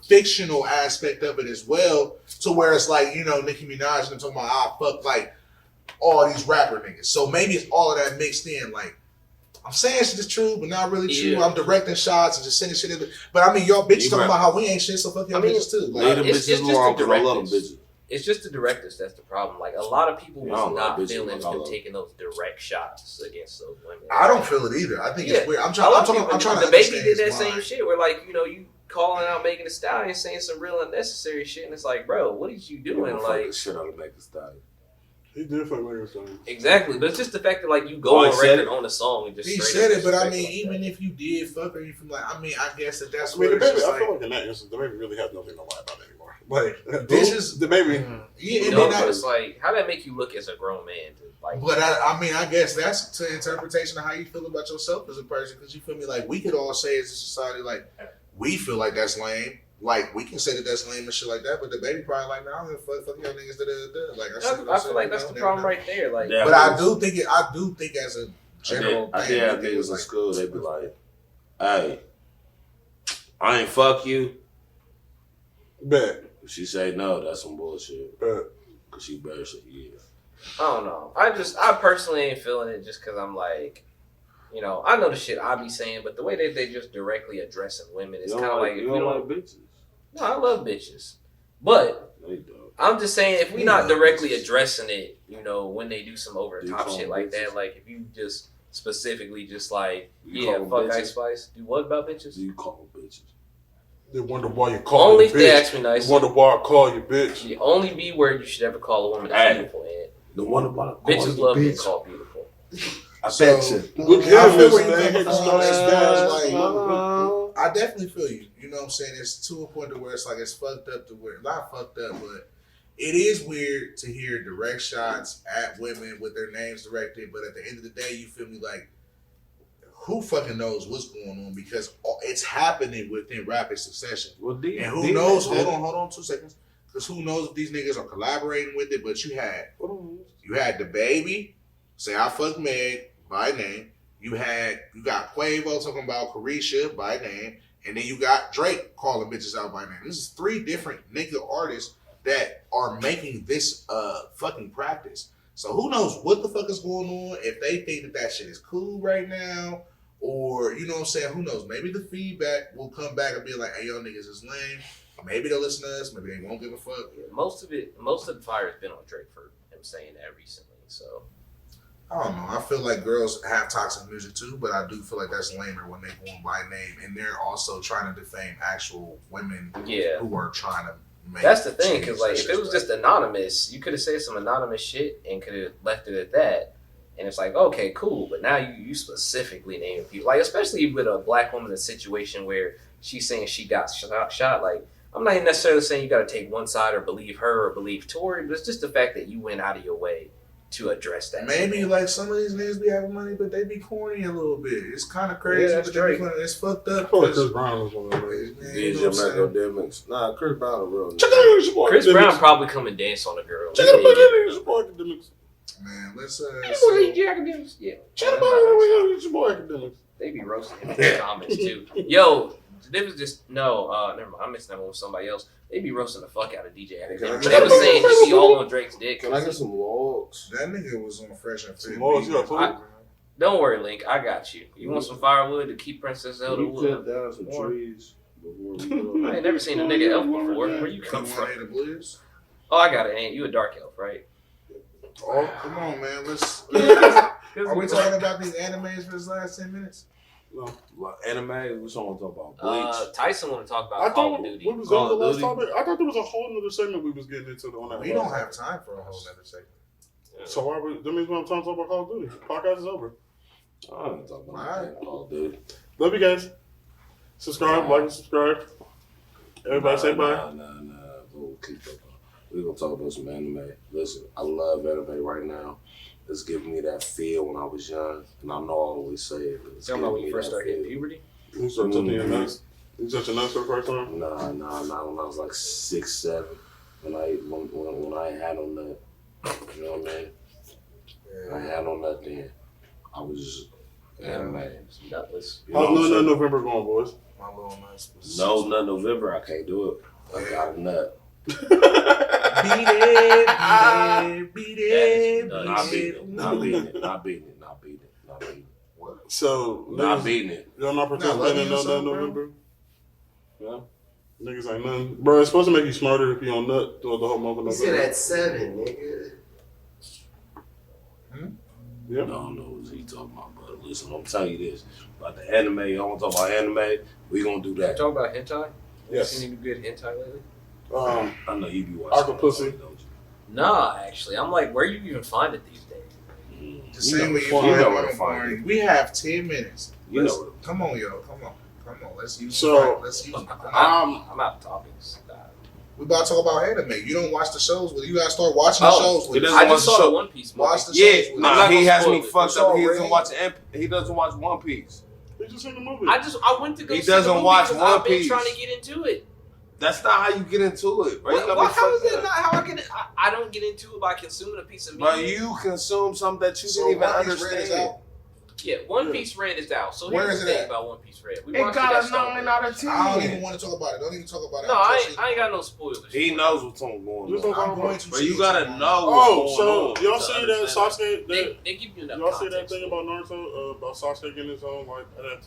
fictional aspect of it as well, to where it's like, you know, Nicki Minaj and talking about fuck like all these rapper niggas. So maybe it's all of that mixed in, like. I'm saying shit is true, but not really true. Yeah. I'm directing shots and just sending shit in. But I mean, y'all bitches talking about how we ain't shit, so fuck y'all bitches too. Like, it's just the directors. It's just the directors that's the problem. Like a lot of people was not feeling him taking those direct shots against those women. I don't feel it either. I think it's weird. I'm trying to. The baby did that same shit where like, you know, you calling out Megan Thee Stallion saying some real unnecessary shit, and it's like, bro, what are you doing? Like shit on Megan Thee Stallion. He did fuck Megan Thee Stallion. Exactly, but it's just the fact that like you go on record on a song and just he said it, but I mean, even if you did fuck her, you from like, I mean, I guess that's where the baby. I feel like in that instance, the baby really has nothing to lie about anymore. Like this is the baby. Yeah, you know, but it's like, how that make you look as a grown man? Like, but I mean, I guess that's to interpretation of how you feel about yourself as a person. Because you feel me, like we could all say as a society, like we feel like that's lame. Like we can say that that's lame and shit like that, but the baby probably like, nah, I'm gonna fuck y'all niggas. Like I feel like that's the problem right there. Like, but I do think as a general I think niggas in school, they be like, "Hey, I ain't fuck you." Bet. If she say no, that's some bullshit. Bet. Cause she better say yeah. I don't know. I personally ain't feeling it just because I'm like, you know, I know the shit I be saying, but the way that they just directly addressing women is kind of like, you don't like bitches. No, I love bitches, but I'm just saying if we not directly addressing it, you know, when they do some over the top shit like that, like if you just specifically just like, fuck Ice Spice, do what about bitches? Do you call them bitches? They wonder why you call only you if bitch. they ask me nice. They wonder why I call you bitch. The only B word you should ever call a woman is beautiful, and the one about bitches love being called beautiful. I bet you. Look, I feel where you coming from. I definitely feel you. You know what I'm saying? It's to a point to where it's like it's fucked up to where not fucked up, but it is weird to hear direct shots at women with their names directed. But at the end of the day, you feel me? Like who fucking knows what's going on because it's happening within rapid succession. Well, and who knows? Hold on, 2 seconds. Because who knows if these niggas are collaborating with it? But you had the baby say I fuck Meg by name. You got Quavo talking about Carisha by name, and then you got Drake calling bitches out by name. This is 3 different nigga artists that are making this fucking practice. So who knows what the fuck is going on? If they think that shit is cool right now, or you know what I'm saying? Who knows? Maybe the feedback will come back and be like, "Hey, y'all niggas is lame." Maybe they'll listen to us. Maybe they won't give a fuck. Yeah, most of the fire has been on Drake for him saying that recently. So. I don't know. I feel like girls have toxic music too, but I do feel like that's lamer when they go on by name, and they're also trying to defame actual women who are trying to make. That's the thing, because like if it was just anonymous, you could have said some anonymous shit and could have left it at that, and it's like okay, cool. But now you specifically naming people, like especially with a black woman in a situation where she's saying she got shot. Like I'm not even necessarily saying you got to take one side or believe her or believe Tory, but it's just the fact that you went out of your way to address that. Maybe like some of these niggas be having money, but they be corny a little bit. It's kind of crazy. Yeah, that's Drake. It's fucked up. I feel like Chris Brown was one of those. Nah, Chris Brown a real nigga. Chris Brown probably come and dance on a girl. Man, let's yeah. They be roasting him in the comments too. Yo, They was just no. Never mind. I'm mixing that one with somebody else. They be roasting the fuck out of DJ Addict. Can I They get- was saying he be all on Drake's dick. Can I get some logs? That nigga was on Fresh and Fit. More, you got food? Don't worry, Link. I got you. You want some firewood to keep Princess Zelda We cut wood? down some Or- trees before we go. I ain't never seen a nigga elf before. Where you come You from? want to the blues? Oh, I got it. Ain't you a dark elf, right? Oh, come on, man. Let's. Are we talking about these animes for this last 10 minutes? Like anime, what's on talk about? Bleach. Tyson want to talk I about Call thought of Duty. what was Call that the of last Duty. topic? I thought there was a whole other segment we was getting into on that. We don't have time for a whole other segment. So why we? That means we have time to talk about Call of Duty. Podcast is over. I don't talk about that. Call of Duty. Love you guys. Subscribe, like, and subscribe. Everybody say bye. Nah. We'll keep up. We're gonna talk about some anime. Listen, I love anime right now. It's giving me that feel when I was young, and I know I always say it. But it's Talking about when giving you me first that started hitting feel. puberty? You start touching your nuts. You touch your nuts for the first time? Nah. When I was like 6, 7, when I ain't had no nut. You know what I mean? I ain't had no nut then. I was anime. Nutless. You know How's what I'm saying? November going, boys? My little nuts was. No, nut November. I can't do it. I got a nut. Beat it. Not beating it. So, Not niggas, beating it. y'all not participating loving in no yourself, bro. November? No. Niggas ain't nothing. Bro, it's supposed to make you smarter if you on nut throughout the whole month of You said November. at 7, nigga. Yep. I don't know what he talking about, but listen, I'm telling you this. About the anime, I want to talk about anime, we gonna do You that. talk about hentai? Yes. Seen any good hentai lately? I know you be watching. Octopussy. that, don't you? Nah, actually. I'm like, where you even find it these days? Mm. The same way you You find know one where to of find mine. We have 10 minutes. You Let's- know. Come on, yo. Come on. Let's use So- it. Let's use it. I'm out of topics. We about to talk about anime. You don't watch the shows with you. Gotta start watching the shows he with doesn't us. I watch just the saw show. the One Piece movie. Watch the Yeah, shows with I'm nah, not us. he gonna has spoil me it. fucked It's up. He already- doesn't watch. He doesn't watch One Piece. He just seen the movie. I went to go He see doesn't the movie watch because One I've been Piece. trying to get into it. That's not how you get into it, bro. You gotta be How is fucked that up. not how I can? I don't get into it by consuming a piece of media. But you consume something that you So didn't even One Piece Red is understand. out. Yeah, One Piece Red is out. So Where here's is the it thing at? about One Piece Red. We It watched got it a at Star 9 Wars. out of 10. I don't even want to talk about it. Don't even talk about it. No, I'm I just- ain't got no spoilers. He knows what's on going Just on. don't I'm talk going about to it. But see you it gotta tomorrow. know Oh, what's so going on. y'all to see that understand Sasuke? They give you enough Y'all see that context. thing about Naruto? About Sasuke getting his own like adaptation?